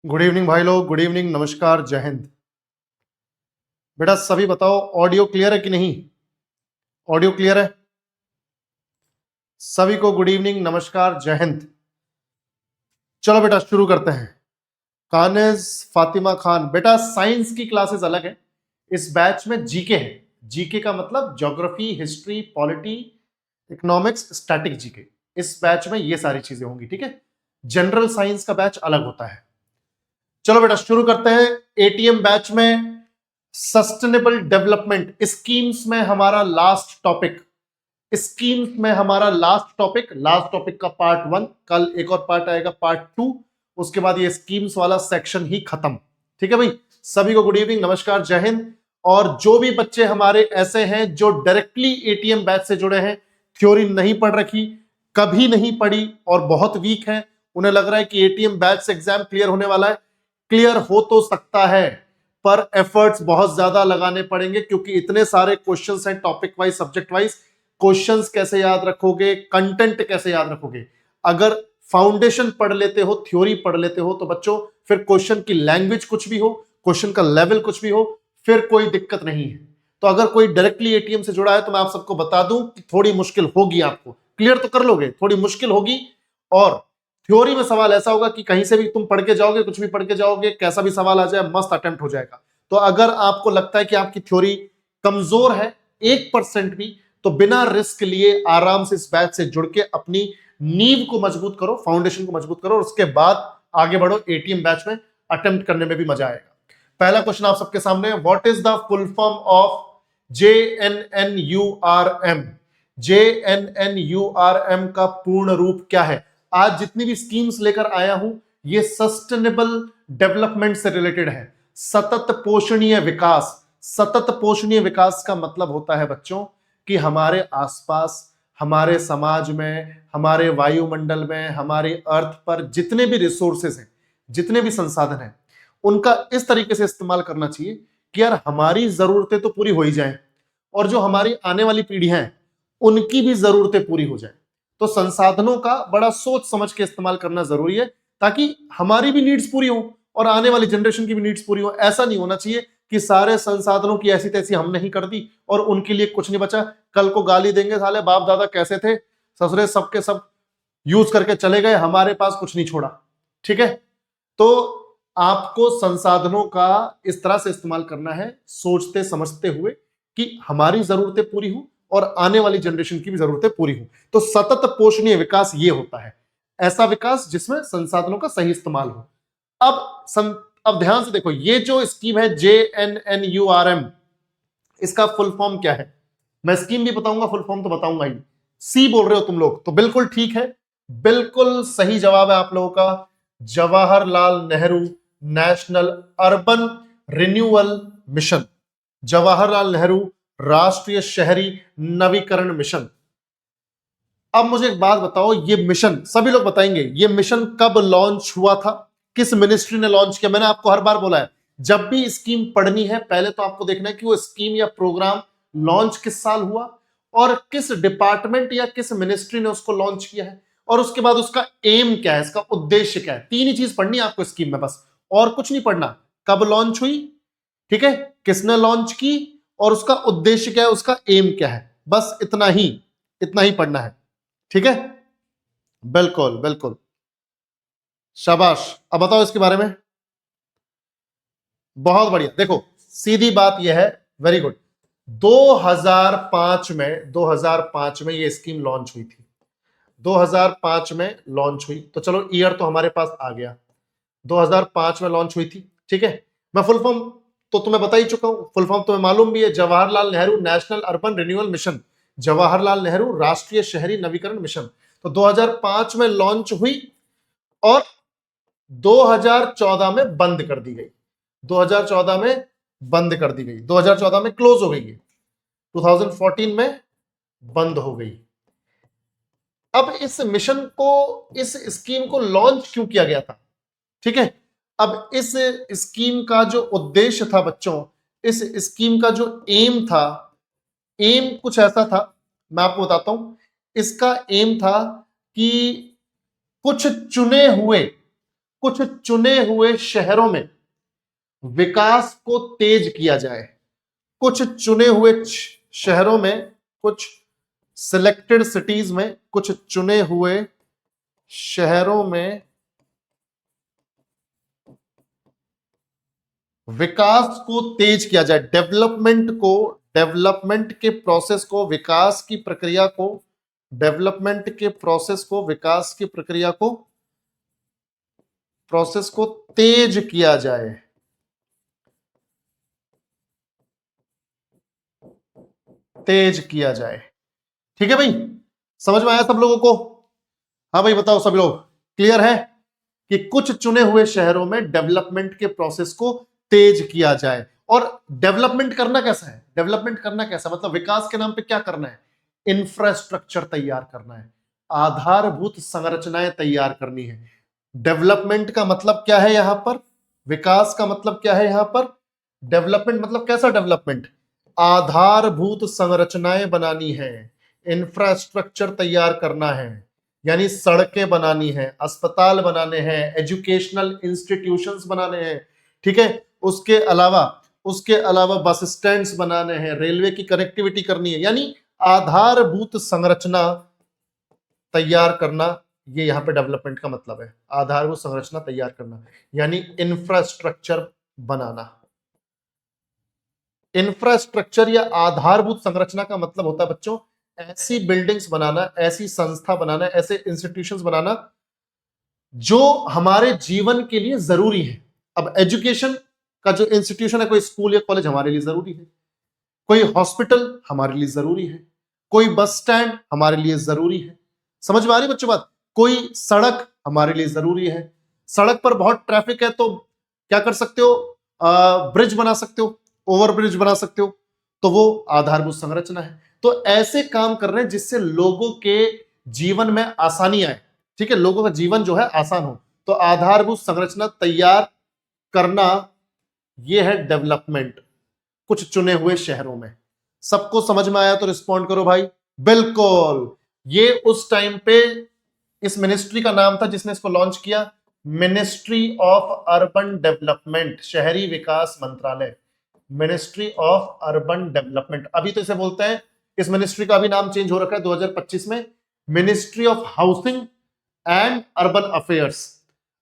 Good evening भाई लोग, good evening, नमस्कार, जय हिंद। बेटा सभी बताओ, ऑडियो क्लियर है कि नहीं? ऑडियो क्लियर है? सभी को गुड इवनिंग, नमस्कार, जय हिंद। चलो बेटा शुरू करते हैं। कानिज फातिमा खान, बेटा साइंस की क्लासेस अलग है, इस बैच में जीके है। जीके का मतलब geography, history, polity, economics, static GK. इस बैच में ये सारी चीजें होंगी, ठीक है। जनरल साइंस का बैच अलग होता है। चलो बेटा शुरू करते हैं। एटीएम बैच में सस्टेनेबल डेवलपमेंट स्कीम्स में हमारा लास्ट टॉपिक, लास्ट टॉपिक का पार्ट 1। कल एक और पार्ट आएगा, पार्ट 2। उसके बाद ये स्कीम्स वाला सेक्शन ही खत्म। ठीक है भाई, सभी को गुड इवनिंग, नमस्कार, जय हिंद। और जो भी बच्चे हमारे ऐसे हैं जो डायरेक्टली एटीएम बैच से जुड़े हैं, थ्योरी नहीं पढ़ रखी, कभी नहीं पढ़ी और बहुत वीक है, उन्हें लग रहा है कि एटीएम बैच से एग्जाम क्लियर होने वाला है। क्लियर हो तो सकता है, पर एफर्ट्स बहुत ज्यादा लगाने पड़ेंगे, क्योंकि इतने सारे क्वेश्चंस हैं topic wise, subject wise. Questions कैसे याद रखोगे, कंटेंट कैसे याद रखोगे? अगर फाउंडेशन पढ़ लेते हो, थ्योरी पढ़ लेते हो, तो बच्चों फिर क्वेश्चन की लैंग्वेज कुछ भी हो, क्वेश्चन का लेवल कुछ भी हो, फिर कोई दिक्कत नहीं है। तो अगर कोई डायरेक्टली एटीएम से जुड़ा है तो मैं आप सबको बता दूं कि थोड़ी मुश्किल होगी, आपको क्लियर तो कर लोगे, थोड़ी मुश्किल होगी। और थ्योरी में सवाल ऐसा होगा कि कहीं से भी तुम पढ़ के जाओगे, कुछ भी पढ़ के जाओगे, कैसा भी सवाल आ जाए, मस्त अटेम्प्ट हो जाएगा। तो अगर आपको लगता है कि आपकी थ्योरी कमजोर है 1% भी, तो बिना रिस्क लिए आराम से इस बैच से जुड़ के अपनी नींव को मजबूत करो, फाउंडेशन को मजबूत करो, और उसके बाद आगे बढ़ो। एटीएम बैच में अटेम्प्ट करने में भी मजा आएगा। पहला क्वेश्चन आप सबके सामने, what is the full form of JNNURM? JNNURM का पूर्ण रूप क्या है? आज जितनी भी स्कीम्स लेकर आया हूं, ये सस्टेनेबल डेवलपमेंट से रिलेटेड है। सतत पोषणीय विकास। सतत पोषणीय विकास का मतलब होता है बच्चों कि हमारे आसपास, हमारे समाज में, हमारे वायुमंडल में, हमारे अर्थ पर जितने भी रिसोर्सेज हैं, जितने भी संसाधन हैं, उनका इस तरीके से इस्तेमाल करना चाहिए कि यार हमारी जरूरतें तो पूरी हो ही जाएं, और जो हमारी आने वाली पीढ़ियां हैं उनकी भी जरूरतें पूरी हो जाएं। तो संसाधनों का बड़ा सोच समझ के इस्तेमाल करना जरूरी है, ताकि हमारी भी नीड्स पूरी हो और आने वाली जनरेशन की भी नीड्स पूरी हो। ऐसा नहीं होना चाहिए कि सारे संसाधनों की ऐसी तैसी हमने ही कर दी और उनके लिए कुछ नहीं बचा। कल को गाली देंगे, साले बाप दादा कैसे थे, ससुरे सबके सब यूज करके चले गए, हमारे पास कुछ नहीं छोड़ा। ठीक है, तो आपको संसाधनों का इस तरह से इस्तेमाल करना है, सोचते समझते हुए, कि हमारी जरूरतें पूरी हो और आने वाली जनरेशन की भी जरूरतें पूरी हो। तो सतत पोषणीय विकास ये होता है, ऐसा विकास जिसमें संसाधनों का सही इस्तेमाल हो। अब ध्यान से देखो, ये जो स्कीम है JNNURM, इसका फुल फॉर्म क्या है? मैं स्कीम भी बताऊंगा, फुल फॉर्म तो बताऊंगा ही। सी बोल रहे हो तुम लोग, तो बिल्कुल ठीक है, बिल्कुल सही जवाब है आप लोगों का। Jawaharlal Nehru national urban renewal mission. Jawaharlal Nehru राष्ट्रीय शहरी नवीकरण मिशन। अब मुझे एक बात बताओ, ये मिशन, सभी लोग बताएंगे, ये मिशन कब लॉन्च हुआ था, किस मिनिस्ट्री ने लॉन्च किया? मैंने आपको हर बार बोला है, जब भी स्कीम पढ़नी है पहले तो आपको देखना है कि वो स्कीम या प्रोग्राम लॉन्च किस साल हुआ और किस डिपार्टमेंट या किस मिनिस्ट्री ने उसको लॉन्च किया है, और उसके बाद उसका एम क्या है, इसका उद्देश्य क्या है। तीन ही चीज पढ़नी है आपको स्कीम में, बस और कुछ नहीं पढ़ना। कब लॉन्च हुई, ठीक है, किसने लॉन्च की, और उसका उद्देश्य क्या है, उसका एम क्या है, बस इतना ही, इतना ही पढ़ना है। ठीक है, बिल्कुल बिल्कुल, शाबाश। अब बताओ इसके बारे में। बहुत बढ़िया, देखो सीधी बात यह है, वेरी गुड। 2005 में ये स्कीम लॉन्च हुई थी। 2005 में लॉन्च हुई, तो चलो ईयर तो हमारे पास आ गया, 2005 में लॉन्च हुई थी। ठीक है, मैं फुल फॉर्म तो तुम्हें बता ही चुका हूं, फुल फॉर्म तुम्हें मालूम भी है, Jawaharlal Nehru national urban renewal mission, Jawaharlal Nehru राष्ट्रीय शहरी नवीकरण मिशन। तो 2005 में लॉन्च हुई और 2014 में बंद कर दी गई। 2014 में बंद कर दी गई, 2014 में क्लोज हो गई है, 2014 में बंद हो गई। अब इस मिशन को, इस स्कीम को लॉन्च क्यों किया गया था? ठीक है, अब इस स्कीम का जो उद्देश्य था बच्चों, इस स्कीम का जो एम था, एम कुछ ऐसा था, मैं आपको बताता हूं। इसका एम था कि कुछ चुने हुए कुछ चुने हुए शहरों में विकास को तेज किया जाए। कुछ चुने हुए शहरों में, कुछ सिलेक्टेड सिटीज में, कुछ चुने हुए शहरों में विकास को तेज किया जाए। डेवलपमेंट के प्रोसेस को, विकास की प्रक्रिया को, डेवलपमेंट के प्रोसेस को, विकास की प्रक्रिया को, प्रोसेस को तेज किया जाए। तेज किया जाए। ठीक है भाई, समझ में आया सब लोगों को? हाँ भाई बताओ, सभी लोग क्लियर है कि कुछ चुने हुए शहरों में डेवलपमेंट के प्रोसेस को तेज किया जाए। और डेवलपमेंट करना कैसा है? डेवलपमेंट करना कैसा मतलब विकास के नाम पे क्या करना है? इंफ्रास्ट्रक्चर तैयार करना है, आधारभूत संरचनाएं तैयार करनी है। डेवलपमेंट का मतलब क्या है यहां पर? विकास का मतलब क्या है यहां पर? डेवलपमेंट मतलब कैसा डेवलपमेंट? आधारभूत संरचनाएं बनानी है, इंफ्रास्ट्रक्चर तैयार करना है, यानी सड़कें बनानी है, अस्पताल बनाने हैं, एजुकेशनल इंस्टीट्यूशंस बनाने हैं। ठीक है, उसके अलावा बस स्टैंड्स बनाने हैं, रेलवे की कनेक्टिविटी करनी है, यानी आधारभूत संरचना तैयार करना। ये यहां पे डेवलपमेंट का मतलब है, आधारभूत संरचना तैयार करना, यानी इंफ्रास्ट्रक्चर बनाना। इंफ्रास्ट्रक्चर या आधारभूत संरचना का मतलब होता है बच्चों ऐसी बिल्डिंग्स बनाना, ऐसी संस्था बनाना, ऐसे इंस्टीट्यूशंस बनाना जो हमारे जीवन के लिए जरूरी है। अब एजुकेशन का जो इंस्टीट्यूशन है, कोई स्कूल या कॉलेज हमारे लिए जरूरी है, कोई हॉस्पिटल हमारे लिए जरूरी है, कोई बस स्टैंड हमारे लिए जरूरी है। समझ में आ रही बच्चों बात? कोई सड़क हमारे लिए जरूरी है। सड़क पर बहुत ट्रैफिक है तो क्या कर सकते हो? ब्रिज बना सकते हो, ओवर ब्रिज बना सकते हो, तो वो आधारभूत संरचना है। तो ऐसे काम कर रहे हैं जिससे लोगों के जीवन में आसानी आए। ठीक है, लोगों का जीवन जो है आसान हो, तो आधारभूत संरचना तैयार करना, यह है डेवलपमेंट कुछ चुने हुए शहरों में। सबको समझ में आया तो रिस्पॉन्ड करो भाई। बिल्कुल, ये उस टाइम पे इस मिनिस्ट्री का नाम था जिसने इसको लॉन्च किया, मिनिस्ट्री ऑफ अर्बन डेवलपमेंट, शहरी विकास मंत्रालय, मिनिस्ट्री ऑफ अर्बन डेवलपमेंट। अभी तो इसे बोलते हैं, इस मिनिस्ट्री का अभी नाम चेंज हो रखा है 2025 में, ministry of housing and urban affairs,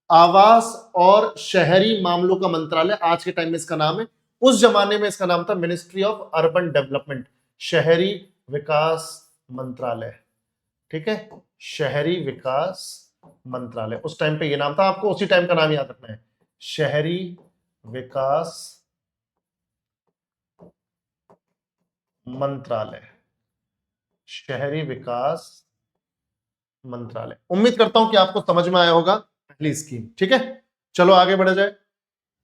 आवास और शहरी मामलों का मंत्रालय आज के टाइम में इसका नाम है। उस जमाने में इसका नाम था मिनिस्ट्री ऑफ अर्बन डेवलपमेंट, शहरी विकास मंत्रालय। ठीक है, शहरी विकास मंत्रालय, उस टाइम पे ये नाम था। आपको उसी टाइम का नाम याद रखना है, शहरी विकास मंत्रालय, शहरी विकास मंत्रालय। उम्मीद करता हूं कि आपको समझ में आया होगा पहली स्कीम। ठीक है, चलो आगे बढ़ा जाए।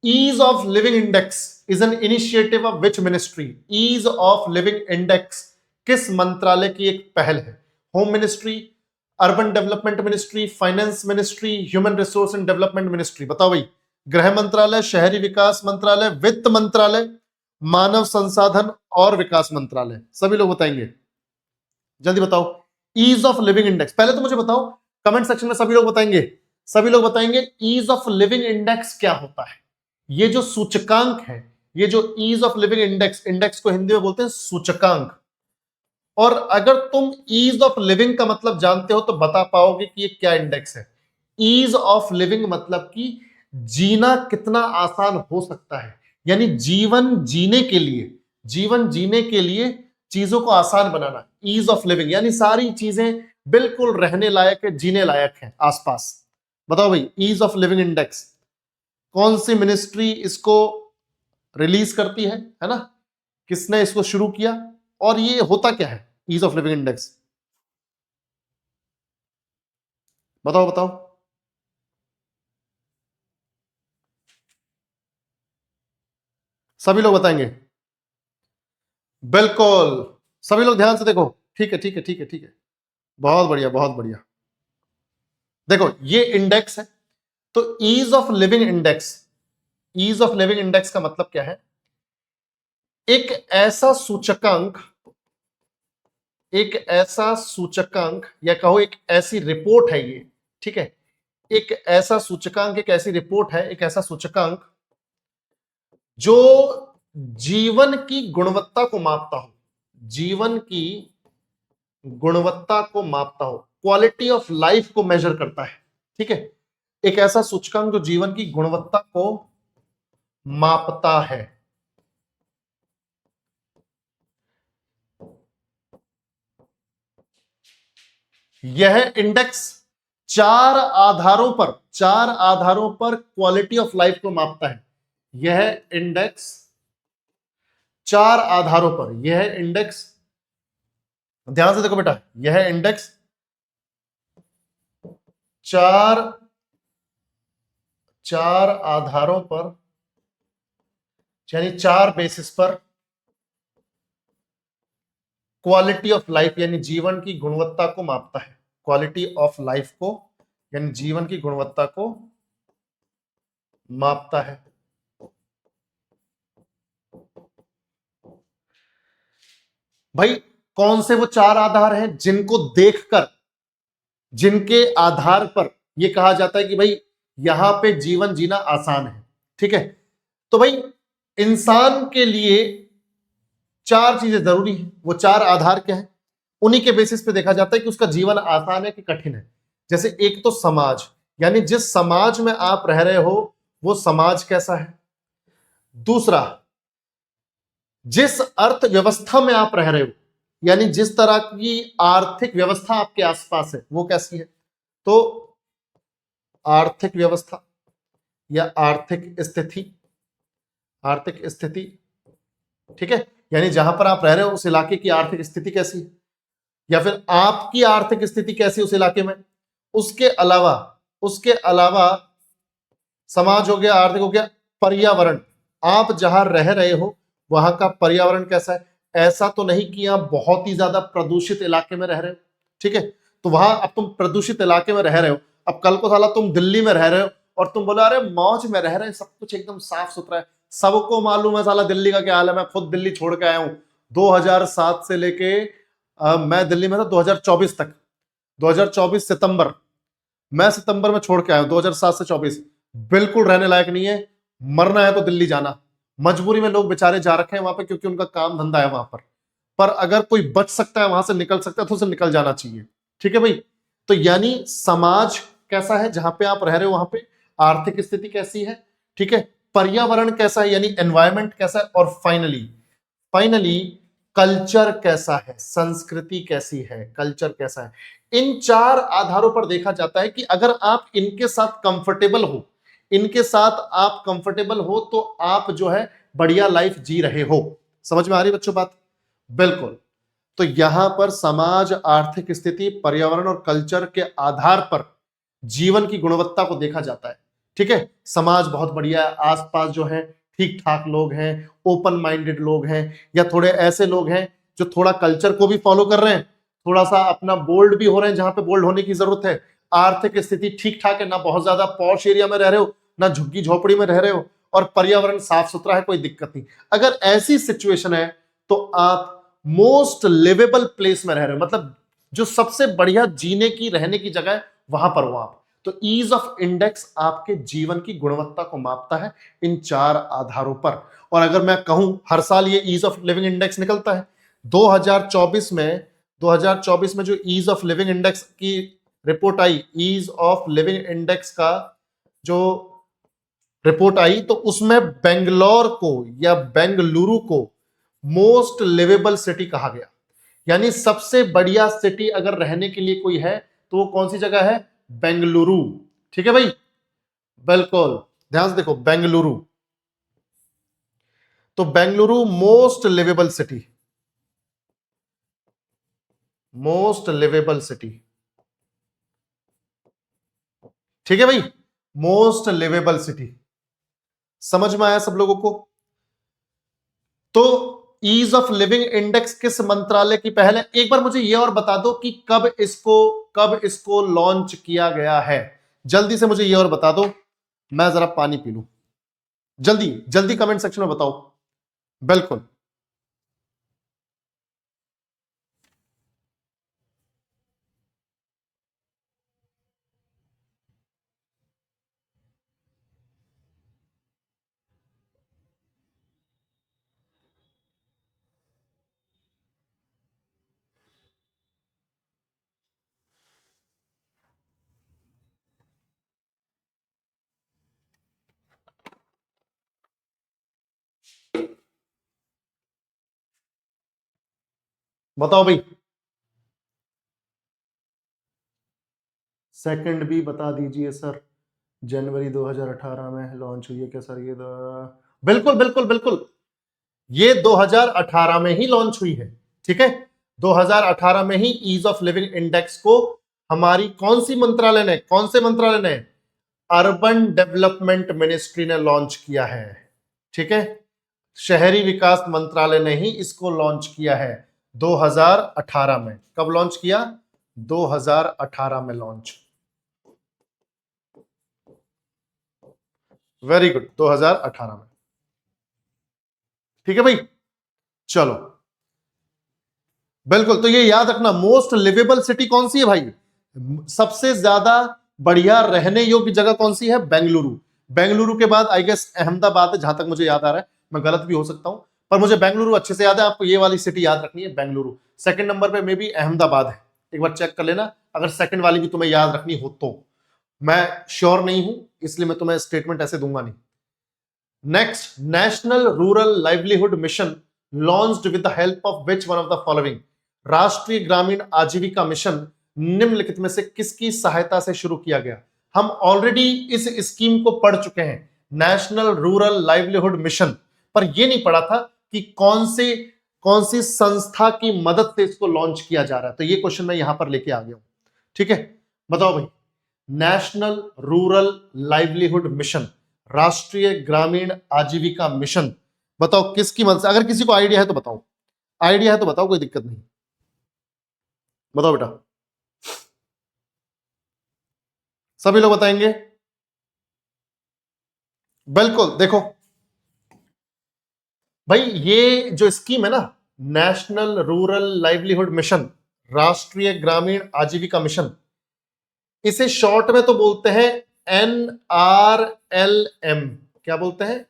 Ease of living index is an initiative of which ministry? Ease of living index किस मंत्रालय की एक पहल है? Home ministry, urban development ministry, finance ministry, human resource and development ministry? बताओ भाई। गृह मंत्रालय, शहरी विकास मंत्रालय, वित्त मंत्रालय, मानव संसाधन और विकास मंत्रालय? सभी लोग बताएंगे, जल्दी बताओ। ईज ऑफ लिविंग इंडेक्स, पहले तो मुझे बताओ, कमेंट सेक्शन में सभी लोग बताएंगे, सभी लोग बताएंगे ईज ऑफ लिविंग इंडेक्स क्या होता है? ये जो सूचकांक है, ये जो ease of living index, index को हिंदी में बोलते हैं सूचकांक। और अगर तुम ईज ऑफ लिविंग का मतलब जानते हो तो बता पाओगे कि ये क्या इंडेक्स है। ईज ऑफ लिविंग मतलब कि जीना कितना आसान हो सकता है, यानी जीवन जीने के लिए चीजों को आसान बनाना। ईज ऑफ लिविंग यानी सारी चीजें बिल्कुल रहने लायक है, जीने लायक है आसपास। बताओ भाई, ईज ऑफ लिविंग इंडेक्स कौन सी मिनिस्ट्री इसको रिलीज करती है ना? किसने इसको शुरू किया और ये होता क्या है ईज ऑफ लिविंग इंडेक्स? बताओ बताओ। सभी लोग बताएंगे, बिल्कुल। सभी लोग ध्यान से देखो। ठीक है ठीक है ठीक है ठीक है, बहुत बढ़िया बहुत बढ़िया। देखो ये इंडेक्स है, तो ease of living index, ease of living index का मतलब क्या है? एक ऐसा सूचकांक, एक ऐसा सूचकांक या कहो एक ऐसी रिपोर्ट है ये, ठीक है, एक ऐसा सूचकांक, एक ऐसी रिपोर्ट है, एक ऐसा सूचकांक जो जीवन की गुणवत्ता को मापता हो, जीवन की गुणवत्ता को मापता हो, क्वालिटी ऑफ लाइफ को मेजर करता है। ठीक है, एक ऐसा सूचकांक जो जीवन की गुणवत्ता को मापता है। यह इंडेक्स चार आधारों पर क्वालिटी ऑफ लाइफ को मापता है। यह इंडेक्स चार आधारों पर, यह इंडेक्स, ध्यान से देखो बेटा, यह इंडेक्स चार चार आधारों पर, यानी चार बेसिस पर क्वालिटी ऑफ लाइफ यानी जीवन की गुणवत्ता को मापता है। क्वालिटी ऑफ लाइफ को यानी जीवन की गुणवत्ता को मापता है। भाई कौन से वो चार आधार हैं जिनको देखकर, जिनके आधार पर यह कहा जाता है कि भाई यहां पे जीवन जीना आसान है। ठीक है, तो भाई इंसान के लिए चार चीजें जरूरी हैं। वो चार आधार क्या है, उन्हीं के बेसिस पे देखा जाता है कि उसका जीवन आसान है कि कठिन है। जैसे एक तो समाज, यानी जिस समाज में आप रह रहे हो वो समाज कैसा है। दूसरा, जिस अर्थव्यवस्था में आप रह रहे हो, यानी जिस तरह की आर्थिक व्यवस्था आपके आसपास है वो कैसी है। तो आर्थिक व्यवस्था या आर्थिक स्थिति, आर्थिक स्थिति, ठीक है, यानी जहां पर आप रह रहे हो उस इलाके की आर्थिक स्थिति कैसी है, या फिर आपकी आर्थिक स्थिति कैसी उस इलाके में। उसके अलावा समाज हो गया, आर्थिक हो गया, पर्यावरण, आप जहां रह रहे हो वहां का पर्यावरण कैसा है। ऐसा तो नहीं कि आप बहुत ही ज्यादा प्रदूषित इलाके में रह रहे हो। ठीक है, तो वहां अब तुम प्रदूषित इलाके में रह रहे हो, अब कल को साला तुम दिल्ली में रह रहे हो और तुम बोलो अरे मौज में रह रहे हैं, सब कुछ एकदम साफ सुथरा है। सबको मालूम है साला दिल्ली का क्या हाल है, मैं खुद दिल्ली छोड़ के आया हूं 2007 से लेके मैं दिल्ली में था 2024 तक, 2024 सितंबर, मैं सितंबर में छोड़ के आया हूं 2007 से 24। बिल्कुल रहने लायक नहीं है, मरना है तो दिल्ली जाना। मजबूरी में लोग बेचारे जा रखे हैं वहां पे क्योंकि उनका काम धंधा है वहां पर अगर कोई बच सकता है वहां से निकल सकता है तो उसे निकल जाना चाहिए। ठीक है भाई, तो यानी समाज कैसा है जहां पे आप रह रहे हो वहां पे, आर्थिक स्थिति कैसी है, ठीक है, पर्यावरण कैसा है यानी एनवायरमेंट कैसा है, और फाइनली फाइनली कल्चर कैसा है, संस्कृति कैसी है, कल्चर कैसा है। इन चार आधारों पर देखा जाता है कि अगर आप इनके साथ कंफर्टेबल हो, इनके साथ आप कंफर्टेबल हो तो आप जो है बढ़िया लाइफ जी रहे हो। समझ में आ रही बच्चों बात? बिल्कुल। तो यहां पर समाज, आर्थिक स्थिति, पर्यावरण और कल्चर के आधार पर जीवन की गुणवत्ता को देखा जाता है। ठीक है, समाज बहुत बढ़िया है, आसपास जो है ठीक ठाक लोग हैं, ओपन माइंडेड लोग हैं, या थोड़े ऐसे लोग हैं जो थोड़ा कल्चर को भी फॉलो कर रहे हैं, थोड़ा सा अपना बोल्ड भी हो रहे हैं जहां पे बोल्ड होने की जरूरत है। आर्थिक स्थिति ठीक ठाक है, ना बहुत ज्यादा पॉश एरिया में रह रहे हो ना झुग्गी झोपड़ी में रह रहे हो, और पर्यावरण साफ सुथरा है, कोई दिक्कत नहीं। अगर ऐसी सिचुएशन है तो आप मोस्ट लिवेबल प्लेस में रह रहे हो, मतलब जो सबसे बढ़िया जीने की रहने की जगह है वहां पर हो आप। तो ईज ऑफ इंडेक्स आपके जीवन की गुणवत्ता को मापता है इन चार आधारों पर। और अगर मैं कहूं हर साल ये ईज ऑफ लिविंग इंडेक्स निकलता है। 2024 में 2024 में जो ईज ऑफ लिविंग इंडेक्स की रिपोर्ट आई, ईज ऑफ लिविंग इंडेक्स का जो रिपोर्ट आई, तो उसमें बेंगलोर को या बेंगलुरु को मोस्ट लिवेबल सिटी कहा गया। यानी सबसे बढ़िया सिटी अगर रहने के लिए कोई है तो वो कौन सी जगह है? बेंगलुरु। ठीक है भाई, बिल्कुल ध्यान से देखो, बेंगलुरु। तो Bengaluru most livable city, most livable city. ठीक है भाई, मोस्ट लिवेबल सिटी। समझ में आया सब लोगों को? तो ईज ऑफ लिविंग इंडेक्स किस मंत्रालय की पहल है? एक बार मुझे यह और बता दो कि कब इसको लॉन्च किया गया है। जल्दी से मुझे यह और बता दो, मैं जरा पानी पी लूं। जल्दी जल्दी कमेंट सेक्शन में बताओ। बिल्कुल, बताओ भाई। सेकंड भी बता दीजिए सर। जनवरी 2018 में लॉन्च हुई है क्या सर? ये बिल्कुल बिल्कुल बिल्कुल, ये 2018 में ही लॉन्च हुई है। ठीक है, 2018 में ही ईज ऑफ लिविंग इंडेक्स को हमारी कौन सी मंत्रालय ने, कौन से मंत्रालय ने? अर्बन डेवलपमेंट मिनिस्ट्री ने लॉन्च किया है। ठीक है, शहरी विकास मंत्रालय ने ही इसको लॉन्च किया है 2018 में। कब लॉन्च किया? 2018 में लॉन्च। वेरी गुड, 2018 में। ठीक है भाई, चलो बिल्कुल। तो ये याद रखना, मोस्ट लिवेबल सिटी कौन सी है भाई? सबसे ज्यादा बढ़िया रहने योग्य जगह कौन सी है? बेंगलुरु। बेंगलुरु के बाद आई गेस अहमदाबाद है, जहां तक मुझे याद आ रहा है, मैं गलत भी हो सकता हूं, पर मुझे बेंगलुरु अच्छे से याद है। आपको ये वाली सिटी याद रखनी है, बेंगलुरु। सेकंड नंबर पे मे भी अहमदाबाद है, एक बार चेक कर लेना, अगर सेकंड वाली भी तुम्हें याद रखनी हो तो। मैं श्योर नहीं हूं, इसलिए मैं तुम्हें स्टेटमेंट ऐसे दूंगा नहीं। Next, national rural livelihood mission launched with the help of which one of the following? राष्ट्रीय ग्रामीण आजीविका मिशन निम्नलिखित में से किसकी सहायता से शुरू किया गया? हम ऑलरेडी इस स्कीम को पढ़ चुके हैं, नेशनल रूरल लाइवलीहुड मिशन, पर यह नहीं पढ़ा था कि कौन सी संस्था की मदद से इसको लॉन्च किया जा रहा है। तो ये क्वेश्चन मैं यहां पर लेके आ गया हूं। ठीक है, बताओ भाई। नेशनल रूरल लाइवलीहुड मिशन, राष्ट्रीय ग्रामीण आजीविका मिशन, बताओ किसकी मदद से? अगर किसी को आइडिया है तो बताओ, आइडिया है तो बताओ, कोई दिक्कत नहीं, बताओ बेटा। सभी लोग बताएंगे? बिल्कुल। देखो भाई, ये जो स्कीम है ना, नेशनल रूरल लाइवलीहुड मिशन, राष्ट्रीय ग्रामीण आजीविका मिशन, इसे शॉर्ट में तो बोलते हैं NRLM। क्या बोलते हैं?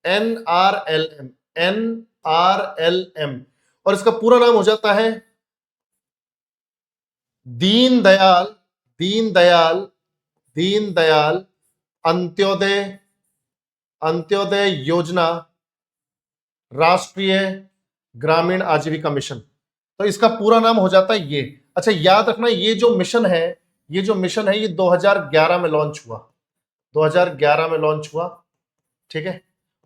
NRLM, NRLM। और इसका पूरा नाम हो जाता है दीनदयाल, दीनदयाल, दीनदयाल अंत्योदय, अंत्योदय योजना राष्ट्रीय ग्रामीण आजीविका मिशन। तो इसका पूरा नाम हो जाता है ये। अच्छा, याद रखना, ये जो मिशन है, ये जो मिशन है, ये 2011 में लॉन्च हुआ, 2011 में लॉन्च हुआ। ठीक है,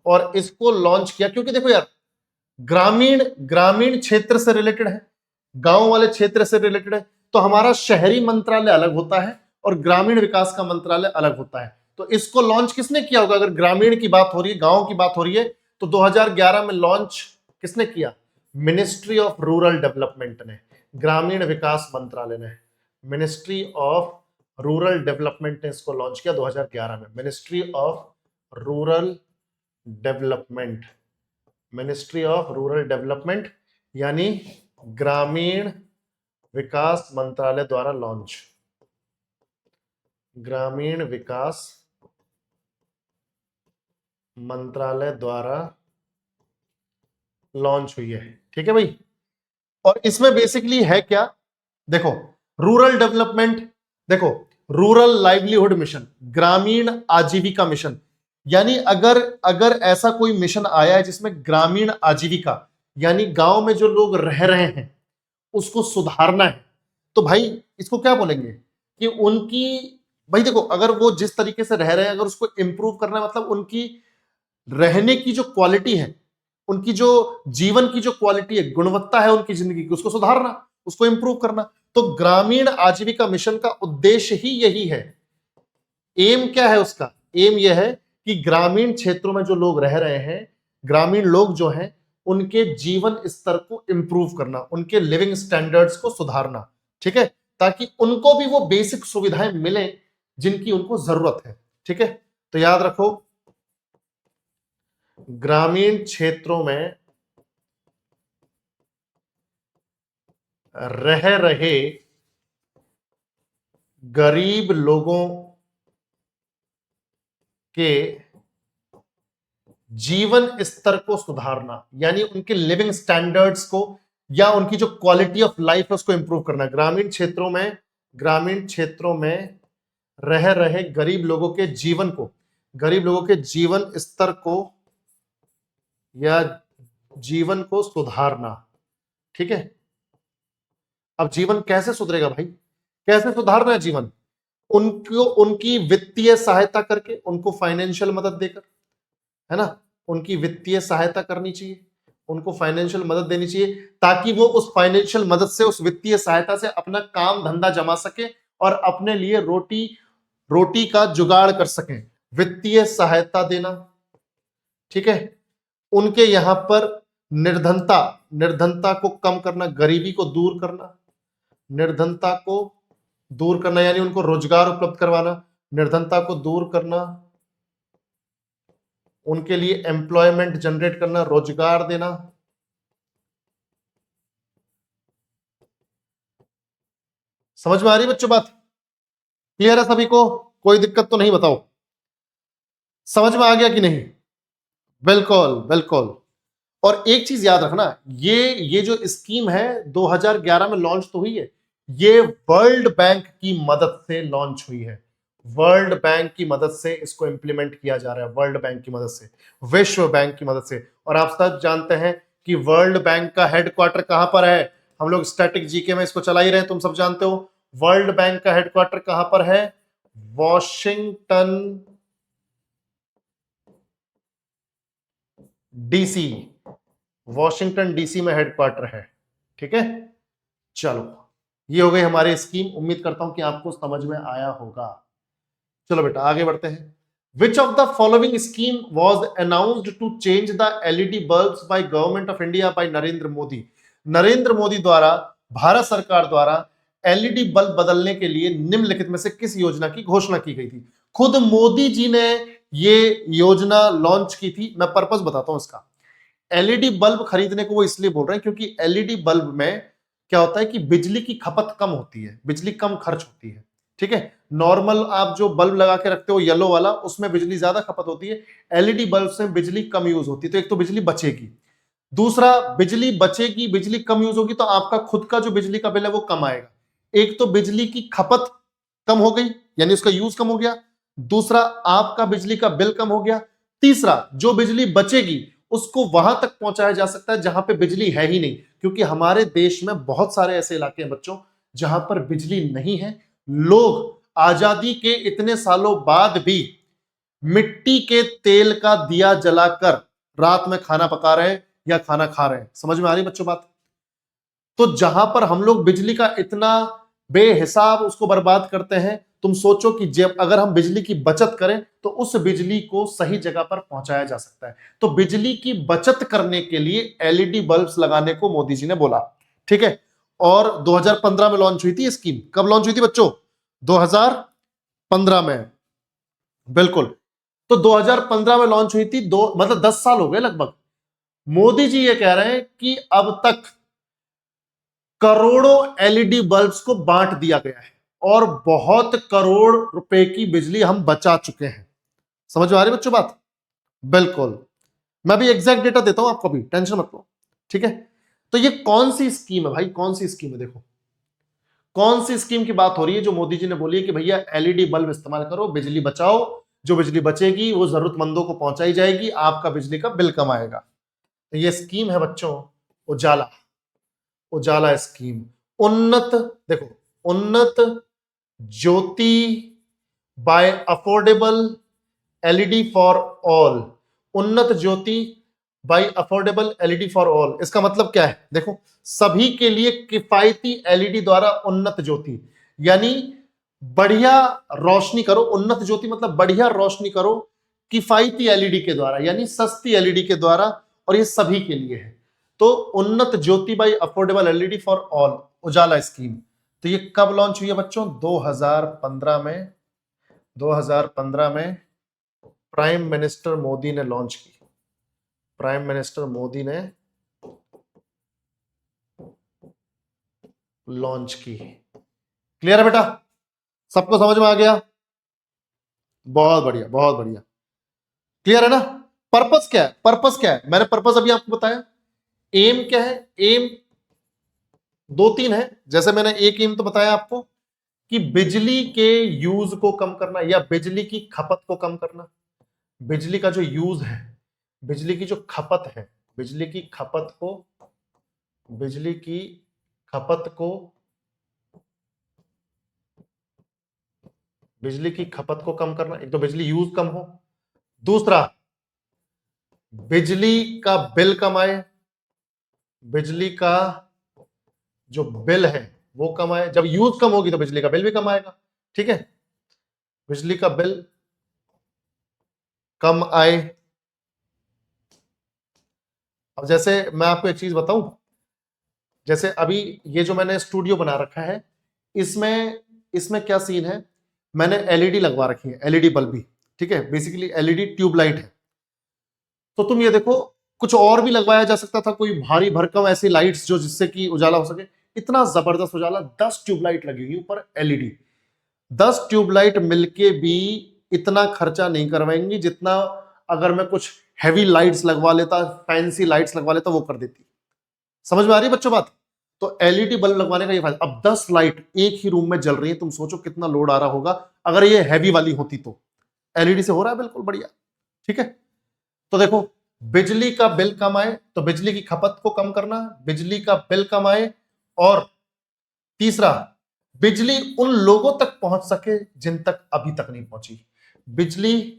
और इसको लॉन्च किया क्योंकि देखो यार, ग्रामीण ग्रामीण क्षेत्र से रिलेटेड है, गांव वाले क्षेत्र से रिलेटेड है। तो हमारा शहरी मंत्रालय अलग होता है और ग्रामीण विकास का मंत्रालय अलग होता है। तो इसको लॉन्च किसने किया होगा? अगर ग्रामीण की बात हो रही है, गांव की बात हो रही है, तो 2011 में लॉन्च किसने किया? मिनिस्ट्री ऑफ रूरल डेवलपमेंट ने, ग्रामीण विकास मंत्रालय ने, मिनिस्ट्री ऑफ रूरल डेवलपमेंट ने इसको लॉन्च किया 2011 में। Ministry of rural development, ministry of rural development यानी ग्रामीण विकास मंत्रालय द्वारा लॉन्च, ग्रामीण विकास मंत्रालय द्वारा लॉन्च हुई है। ठीक है भाई, और इसमें बेसिकली है क्या? देखो, रूरल डेवलपमेंट, देखो, रूरल लाइवलीहुड मिशन, ग्रामीण आजीविका मिशन, यानी अगर अगर ऐसा कोई मिशन आया है जिसमें ग्रामीण आजीविका यानी गांव में जो लोग रह रहे हैं उसको सुधारना है, तो भाई इसको क्या बोलेंगे कि उनकी, भाई देखो, अगर वो जिस तरीके से रह रहे हैं अगर उसको इंप्रूव करना है, मतलब उनकी रहने की जो क्वालिटी है, उनकी जो जीवन की जो क्वालिटी है, गुणवत्ता है उनकी जिंदगी की, उसको सुधारना, उसको इंप्रूव करना। तो ग्रामीण आजीविका मिशन का उद्देश्य ही यही है। एम क्या है उसका? एम यह है कि ग्रामीण क्षेत्रों में जो लोग रह रहे हैं, ग्रामीण लोग जो हैं, उनके जीवन स्तर को इंप्रूव करना, उनके लिविंग स्टैंडर्ड्स को सुधारना। ठीक है, ताकि उनको भी वो बेसिक सुविधाएं मिले जिनकी उनको जरूरत है। ठीक है, तो याद रखो, ग्रामीण क्षेत्रों में रह रहे गरीब लोगों के जीवन स्तर को सुधारना, यानी उनके लिविंग स्टैंडर्ड्स को या उनकी जो क्वालिटी ऑफ लाइफ है उसको इंप्रूव करना। ग्रामीण क्षेत्रों में रह रहे गरीब लोगों के जीवन को, गरीब लोगों के जीवन स्तर को या जीवन को सुधारना। ठीक है, अब जीवन कैसे सुधरेगा भाई, कैसे सुधारना है जीवन? उनको उनकी वित्तीय सहायता करके, उनको फाइनेंशियल मदद देकर, है ना, उनकी वित्तीय सहायता करनी चाहिए, उनको फाइनेंशियल मदद देनी चाहिए, ताकि वो उस फाइनेंशियल मदद से, उस वित्तीय सहायता से अपना काम धंधा जमा सके और अपने लिए रोटी रोटी का जुगाड़ कर सकें। वित्तीय सहायता देना, ठीक है। उनके यहां पर निर्धनता निर्धनता को कम करना, गरीबी को दूर करना, निर्धनता को दूर करना यानी उनको रोजगार उपलब्ध करवाना, निर्धनता को दूर करना, उनके लिए एम्प्लॉयमेंट जनरेट करना, रोजगार देना। समझ में आ रही बच्चों बात? क्लियर है सभी को? कोई दिक्कत तो नहीं? बताओ समझ में आ गया कि नहीं? बिल्कुल बिल्कुल। और एक चीज याद रखना, ये जो स्कीम है 2011 में लॉन्च तो हुई है, ये वर्ल्ड बैंक की मदद से लॉन्च हुई है। वर्ल्ड बैंक की मदद से इसको इंप्लीमेंट किया जा रहा है, वर्ल्ड बैंक की मदद से, विश्व बैंक की मदद से। और आप सब जानते हैं कि वर्ल्ड बैंक का हेडक्वार्टर कहां पर है? हम लोग स्टैटिक जीके में इसको चला ही रहे हैं, तुम सब जानते हो। वर्ल्ड बैंक का हेडक्वार्टर कहां पर है? वॉशिंगटन डीसी, वॉशिंगटन डीसी में हेडक्वार्टर है, ठीक है। चलो, ये हो गई हमारी स्कीम। उम्मीद करता हूं कि आपको समझ में आया होगा। चलो बेटा आगे बढ़ते हैं। Which of the following scheme was announced to change the LED bulbs by Government of India by Narendra Modi? Narendra Modi द्वारा, भारत सरकार द्वारा एलईडी बल्ब बदलने के लिए निम्नलिखित में से किस योजना की घोषणा की गई थी? खुद मोदी जी ने ये योजना लॉन्च की थी। मैं पर्पस बताता हूं इसका। एलईडी बल्ब खरीदने को वो इसलिए बोल रहे हैं क्योंकि एलईडी बल्ब में क्या होता है कि बिजली की खपत कम होती है, बिजली कम खर्च होती है, ठीक है। नॉर्मल आप जो बल्ब लगा के रखते हो येलो वाला, उसमें बिजली ज्यादा खपत होती है, एलईडी बल्ब से बिजली कम यूज होती है। तो एक तो बिजली बचेगी, दूसरा बिजली बचेगी, बिजली कम यूज होगी तो आपका खुद का जो बिजली का बिल है वो कम आएगा। एक तो बिजली की खपत कम हो गई यानी उसका यूज कम हो गया, दूसरा आपका बिजली का बिल कम हो गया, तीसरा जो बिजली बचेगी उसको वहां तक पहुंचाया जा सकता है जहां पे बिजली है ही नहीं। क्योंकि हमारे देश में बहुत सारे ऐसे इलाके हैं बच्चों जहां पर बिजली नहीं है। लोग आजादी के इतने सालों बाद भी मिट्टी के तेल का दिया जलाकर रात में खाना पका रहे हैं या खाना खा रहे हैं। समझ में आ रही बच्चों बात? तो जहां पर हम लोग बिजली का इतना बेहिसाब उसको बर्बाद करते हैं, तुम सोचो कि जब अगर हम बिजली की बचत करें तो उस बिजली को सही जगह पर पहुंचाया जा सकता है। तो बिजली की बचत करने के लिए एलईडी बल्ब्स लगाने को मोदी जी ने बोला, ठीक है। और 2015 में लॉन्च हुई थी स्कीम। कब लॉन्च हुई थी बच्चों? 2015 में, बिल्कुल। तो 2015 में लॉन्च हुई थी, दो मतलब 10 साल हो गए लगभग। मोदी जी ये कह रहे हैं कि अब तक करोड़ों एलईडी बल्ब्स को बांट दिया गया है और बहुत करोड़ रुपए की बिजली हम बचा चुके हैं। समझ में आ रही बच्चों बात? बिल्कुल। मैं भी एग्जैक्ट डेटा देता हूं आपको, भी टेंशन मत लो, ठीक है। तो ये कौन सी स्कीम है भाई? कौन सी स्कीम है? देखो कौन सी स्कीम की बात हो रही है जो मोदी जी ने बोली है कि भैया एलईडी बल्ब इस्तेमाल करो, बिजली बचाओ, जो बिजली बचेगी वो जरूरतमंदों को पहुंचाई जाएगी, आपका बिजली का बिल कम आएगा। तो ये स्कीम है बच्चों उजाला, उजाला स्कीम। उन्नत, देखो Unnat Jyoti by affordable LED for all. Unnat Jyoti by affordable LED for all, इसका मतलब क्या है? देखो सभी के लिए किफायती एलईडी द्वारा उन्नत ज्योति, यानी बढ़िया रोशनी करो। उन्नत ज्योति मतलब बढ़िया रोशनी करो किफायती एलईडी के द्वारा, यानी सस्ती एलईडी के द्वारा, और ये सभी के लिए है। तो Unnat Jyoti by affordable LED for all, Ujala scheme. तो ये कब लॉन्च हुई है बच्चों? 2015 में। 2015 में प्राइम मिनिस्टर मोदी ने लॉन्च की। प्राइम मिनिस्टर मोदी ने लॉन्च की। क्लियर है बेटा? सबको समझ में आ गया? बहुत बढ़िया, बहुत बढ़िया। क्लियर है ना? पर्पस क्या है? पर्पस क्या है? मैंने पर्पस अभी आपको बताया। एम क्या है? एम दो तीन है। जैसे मैंने एक एम तो बताया आपको कि बिजली के यूज को कम करना या बिजली की खपत को कम करना। बिजली का जो यूज है, बिजली की जो खपत है, बिजली की खपत को बिजली की खपत को कम करना, एक तो बिजली यूज कम हो, दूसरा बिजली का बिल कम आए, बिजली का जो बिल है वो कम आए। जब यूज कम होगी तो बिजली का बिल भी कम आएगा, ठीक है, बिजली का बिल कम आए। अब जैसे मैं आपको एक चीज बताऊं, जैसे अभी ये जो मैंने स्टूडियो बना रखा है, इसमें इसमें क्या सीन है, मैंने एलईडी लगवा रखी है, एलईडी बल्ब भी, ठीक है, बेसिकली एलईडी ट्यूबलाइट है। तो तुम ये देखो, कुछ और भी लगवाया जा सकता था, कोई भारी भरकम ऐसी लाइट्स जो जिससे कि उजाला हो सके। इतना जबरदस्त उजाला, 10 ट्यूबलाइट लगी हुई ऊपर एलईडी, 10 ट्यूबलाइट मिलके भी इतना खर्चा नहीं करवाएंगी जितना अगर मैं कुछ हैवी लाइट्स लगवा लेता, फैंसी लाइट्स लगवा लेता, वो कर देती। समझ में आ रही है बच्चों बात? तो एलईडी बल्ब लगवाने का ये फायदा। अब 10 लाइट एक ही रूम में जल रही है, तुम सोचो कितना लोड आ रहा होगा अगर ये हैवी वाली होती तो। एलईडी से हो रहा है बिल्कुल बढ़िया, ठीक है। तो देखो, बिजली का बिल कम आए तो बिजली की खपत को कम करना, बिजली का बिल कम आए, और तीसरा बिजली उन लोगों तक पहुंच सके जिन तक अभी तक नहीं पहुंची, बिजली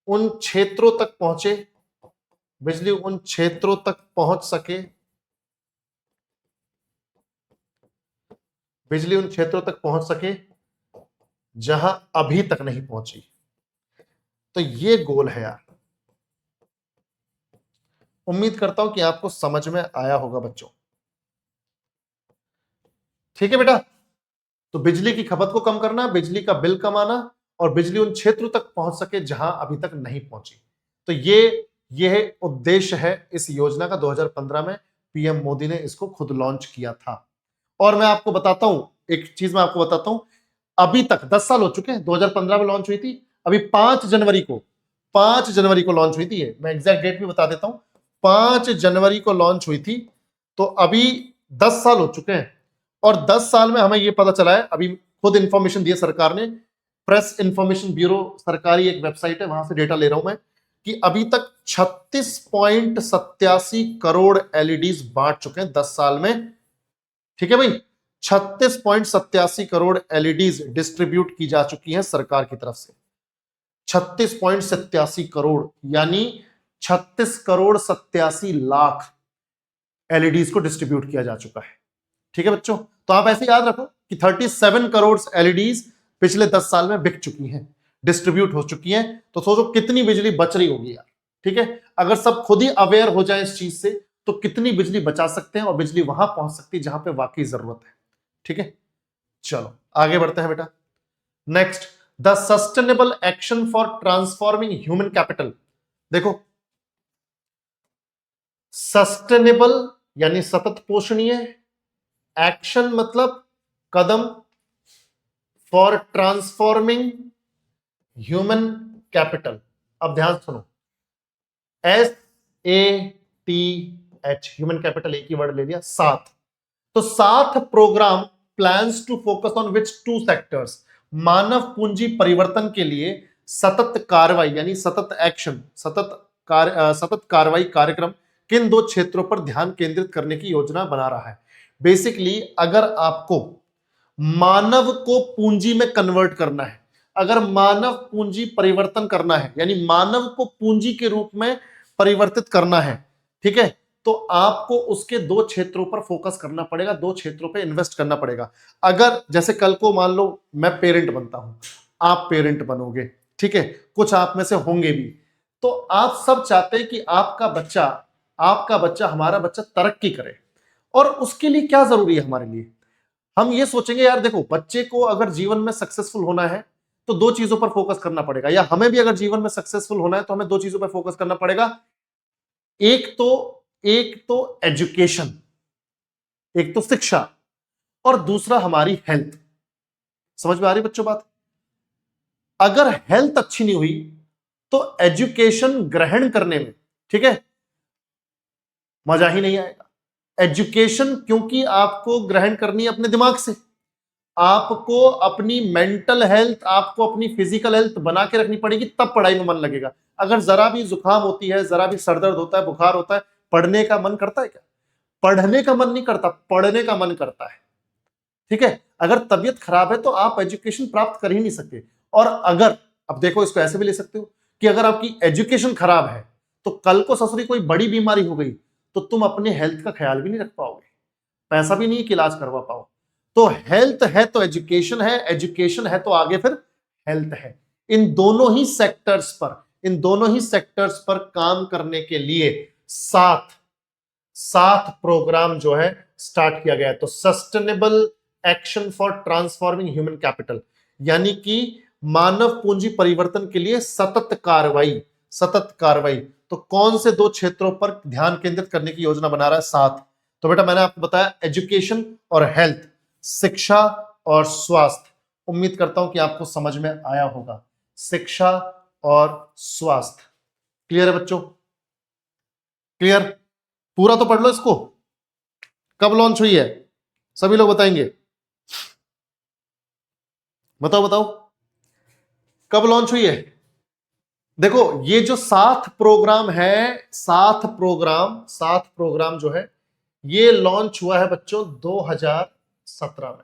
उन क्षेत्रों तक पहुंचे, बिजली उन क्षेत्रों तक पहुंच सके, बिजली उन क्षेत्रों तक पहुंच सके जहां अभी तक नहीं पहुंची। तो ये गोल है यार। उम्मीद करता हूं कि आपको समझ में आया होगा बच्चों, ठीक है बेटा। तो बिजली की खपत को कम करना, बिजली का बिल कम आना, और बिजली उन क्षेत्रों तक पहुंच सके जहां अभी तक नहीं पहुंची। तो ये उद्देश्य है इस योजना का। 2015 में पीएम मोदी ने इसको खुद लॉन्च किया था। और मैं आपको बताता हूं, एक चीज मैं आपको बताता हूं, अभी तक 10 साल हो चुके हैं। 2015 में लॉन्च हुई थी, अभी 5 जनवरी को लॉन्च हुई थी। मैं एग्जैक्ट डेट भी बता देता हूं, 5 जनवरी को लॉन्च हुई थी। तो अभी 10 साल हो चुके हैं, और 10 साल में हमें यह पता चला है, अभी खुद इंफॉर्मेशन दी है सरकार ने, प्रेस इंफॉर्मेशन ब्यूरो सरकारी एक वेबसाइट है, वहां से डेटा ले रहा हूं मैं, कि अभी तक 36.87 करोड़ एलईडीज बांट चुके हैं 10 साल में, ठीक है भाई। 36.87 करोड़ एलईडीज डिस्ट्रीब्यूट की जा चुकी हैं सरकार की तरफ से। 36.87 करोड़ यानी 36 करोड़ 87 लाख एलईडीज को डिस्ट्रीब्यूट किया जा चुका है, ठीक है बच्चों। तो आप ऐसे याद रखो कि 37 करोड़ एलईडीज पिछले 10 साल में बिक चुकी हैं, डिस्ट्रीब्यूट हो चुकी हैं। तो सोचो कितनी बिजली बच रही होगी यार, ठीक है। अगर सब खुद ही अवेयर हो जाए इस चीज से, तो कितनी बिजली बचा सकते हैं और बिजली वहां पहुंच सकती है जहां पे वाकई जरूरत है, ठीक है। चलो आगे बढ़ते हैं बेटा। Next, the sustainable action for transforming human capital. देखो, सस्टेनेबल यानी सतत पोषणीय, एक्शन मतलब कदम, फॉर ट्रांसफॉर्मिंग ह्यूमन कैपिटल। अब ध्यान सुनो, SATH, ह्यूमन कैपिटल एक ही वर्ड ले लिया, 7। तो 7 programme plans to focus on which 2 sectors. मानव पूंजी परिवर्तन के लिए सतत कार्रवाई यानी सतत एक्शन, सतत कार्रवाई कार्यक्रम किन 2 क्षेत्रों पर ध्यान केंद्रित करने की योजना बना रहा है। बेसिकली अगर आपको मानव को पूंजी में कन्वर्ट करना है, अगर मानव पूंजी परिवर्तन करना है, यानी मानव को पूंजी के रूप में परिवर्तित करना है, ठीक है, तो आपको उसके 2 क्षेत्रों पर फोकस करना पड़ेगा, 2 क्षेत्रों पे इन्वेस्ट करना पड़ेगा। अगर जैसे कल को मान लो मैं पेरेंट बनता हूं, आप पेरेंट बनोगे, ठीक है, कुछ आप में से होंगे भी, तो आप सब चाहते हैं कि आपका बच्चा हमारा बच्चा तरक्की करे। और उसके लिए क्या जरूरी है हमारे लिए, हम ये सोचेंगे यार देखो, बच्चे को अगर जीवन में सक्सेसफुल होना है तो 2 चीजों पर फोकस करना पड़ेगा, या हमें भी अगर जीवन में सक्सेसफुल होना है तो हमें 2 चीजों पर फोकस करना पड़ेगा। एक तो एजुकेशन, एक तो शिक्षा, और दूसरा हमारी हेल्थ। समझ में आ रही बच्चों बात? अगर हेल्थ अच्छी नहीं हुई तो एजुकेशन ग्रहण करने में, ठीक है, मजा ही नहीं आएगा। एजुकेशन क्योंकि आपको ग्रहण करनी है अपने दिमाग से, आपको अपनी मेंटल हेल्थ, आपको अपनी फिजिकल हेल्थ बना के रखनी पड़ेगी, तब पढ़ाई में मन लगेगा। अगर जरा भी जुकाम होती है, जरा भी सरदर्द होता है, बुखार होता है, पढ़ने का मन करता है क्या? पढ़ने का मन नहीं करता, पढ़ने का मन करता है, ठीक है, अगर तबीयत खराब है तो आप एजुकेशन प्राप्त कर ही नहीं सकते। और अगर, अब देखो इसको ऐसे भी ले सकते हो कि अगर आपकी एजुकेशन खराब है तो कल को ससुरी कोई बड़ी बीमारी हो गई तो तुम अपने हेल्थ का ख्याल भी नहीं रख पाओगे, पैसा भी नहीं कि इलाज करवा पाओ। तो हेल्थ है तो एजुकेशन है, एजुकेशन है तो आगे फिर हेल्थ है। इन दोनों ही सेक्टर्स पर, इन दोनों ही सेक्टर्स पर काम करने के लिए सात प्रोग्राम जो है स्टार्ट किया गया है। तो sustainable action for transforming human capital, यानी कि मानव पूंजी परिवर्तन के लिए सतत कार्रवाई, सतत कार्रवाई। तो कौन से दो क्षेत्रों पर ध्यान केंद्रित करने की योजना बना रहा है? 7। तो बेटा मैंने आपको बताया एजुकेशन और हेल्थ, शिक्षा और स्वास्थ्य। उम्मीद करता हूं कि आपको समझ में आया होगा। शिक्षा और स्वास्थ्य, क्लियर है बच्चों? क्लियर? पूरा तो पढ़ लो इसको। कब लॉन्च हुई है सभी लोग बताएंगे? बताओ बताओ, कब लॉन्च हुई है? देखो ये जो 7 प्रोग्राम है, 7 प्रोग्राम जो है ये लॉन्च हुआ है बच्चों 2017 में।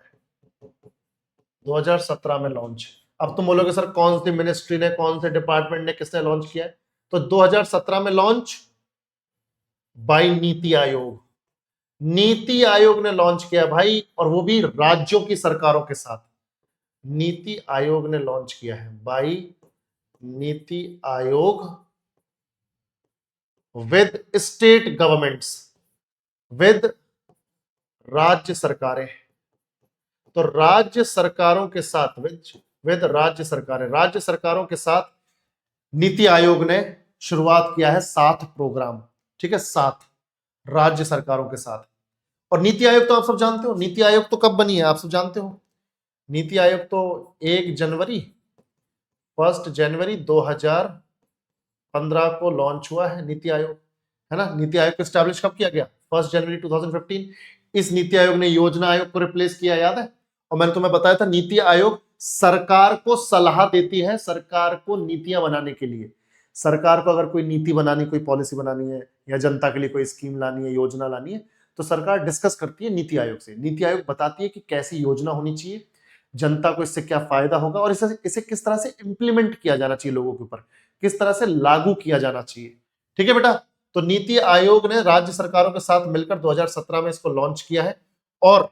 2017 में लॉन्च। अब तुम बोलोगे सर कौन सी मिनिस्ट्री ने, कौन से डिपार्टमेंट ने, किसने लॉन्च किया है? तो 2017 में लॉन्च बाय नीति आयोग। नीति आयोग ने लॉन्च किया भाई, और वो भी राज्यों की सरकारों के साथ। नीति आयोग ने लॉन्च किया है bye NITI Aayog with state governments, with राज्य सरकारें। तो राज्य सरकारों के साथ, विद राज्य सरकारें, राज्य सरकारों के साथ नीति आयोग ने शुरुआत किया है 7 प्रोग्राम। ठीक है, 7 राज्य सरकारों के साथ। और नीति आयोग तो आप सब जानते हो, नीति आयोग तो कब बनी है आप सब जानते हो। नीति आयोग तो 1 जनवरी 2015 को लॉन्च हुआ है नीति आयोग, है ना। नीति आयोग को स्टैब्लिश कब किया गया? 1 जनवरी 2015। इस नीति आयोग ने योजना आयोग को रिप्लेस किया, याद है। और मैंने तुम्हें बताया था नीति आयोग सरकार को सलाह देती है, सरकार को नीतियां बनाने के लिए। सरकार को अगर कोई नीति बनानी, कोई पॉलिसी बनानी है, या जनता के लिए कोई स्कीम लानी है, योजना लानी है, तो सरकार डिस्कस करती है नीति आयोग से। नीति आयोग बताती है कि कैसी योजना होनी चाहिए, जनता को इससे क्या फायदा होगा, और इसे किस तरह से इंप्लीमेंट किया जाना चाहिए, लोगों के ऊपर किस तरह से लागू किया जाना चाहिए। ठीक है बेटा, तो नीति आयोग ने राज्य सरकारों के साथ मिलकर 2017 में इसको लॉन्च किया है। और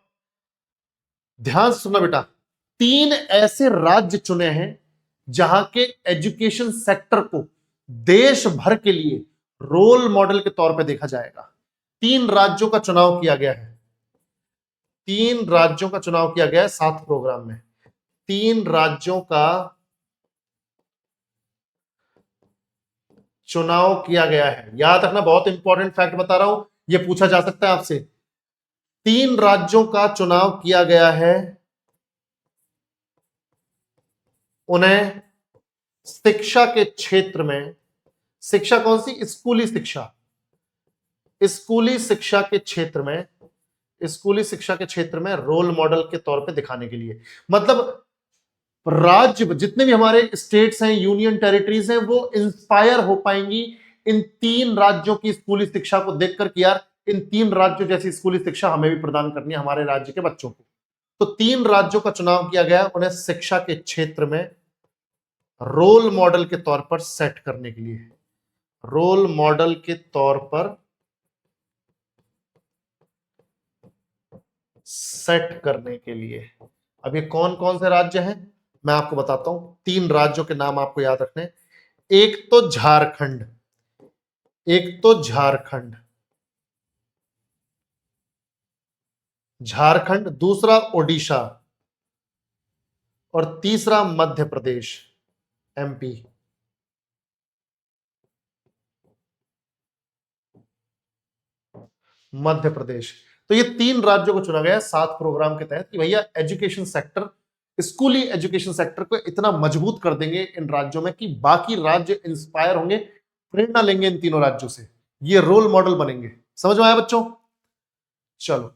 ध्यान से सुनना बेटा, 3 ऐसे राज्य चुने हैं जहां के एजुकेशन सेक्टर को देश भर के लिए रोल मॉडल के तौर पर देखा जाएगा। 3 राज्यों का चुनाव किया गया है, 3 राज्यों का चुनाव किया गया है 7 प्रोग्राम में। 3 राज्यों का चुनाव किया गया है। याद रखना, बहुत इंपॉर्टेंट फैक्ट बता रहा हूं, यह पूछा जा सकता है आपसे। 3 राज्यों का चुनाव किया गया है, उन्हें शिक्षा के क्षेत्र में, शिक्षा कौन सी? स्कूली शिक्षा, स्कूली शिक्षा के क्षेत्र में, स्कूली शिक्षा के क्षेत्र में रोल मॉडल के तौर पे दिखाने के लिए। मतलब राज्य जितने भी हमारे स्टेट्स हैं, यूनियन टेरिटरीज हैं, वो इंस्पायर हो पाएंगी इन 3 राज्यों की स्कूली शिक्षा को देखकर कि यार इन 3 राज्यों जैसी स्कूली शिक्षा हमें भी प्रदान करनी है हमारे राज्य के बच्चों को। तो 3 राज्यों का चुनाव किया गया उन्हें शिक्षा के क्षेत्र में रोल मॉडल के तौर पर सेट करने के लिए, रोल मॉडल के तौर पर सेट करने के लिए। अब ये कौन कौन से राज्य हैं मैं आपको बताता हूं। 3 राज्यों के नाम आपको याद रखने, एक तो झारखंड, एक तो झारखंड, झारखंड, दूसरा ओडिशा, और तीसरा मध्य प्रदेश, एमपी। मध्य प्रदेश। तो ये 3 राज्यों को चुना गया 7 प्रोग्राम के तहत कि भैया एजुकेशन सेक्टर, स्कूली एजुकेशन सेक्टर को इतना मजबूत कर देंगे इन राज्यों में कि बाकी राज्य इंस्पायर होंगे, प्रेरणा लेंगे इन तीनों राज्यों से, ये रोल मॉडल बनेंगे। समझ में आया बच्चों? चलो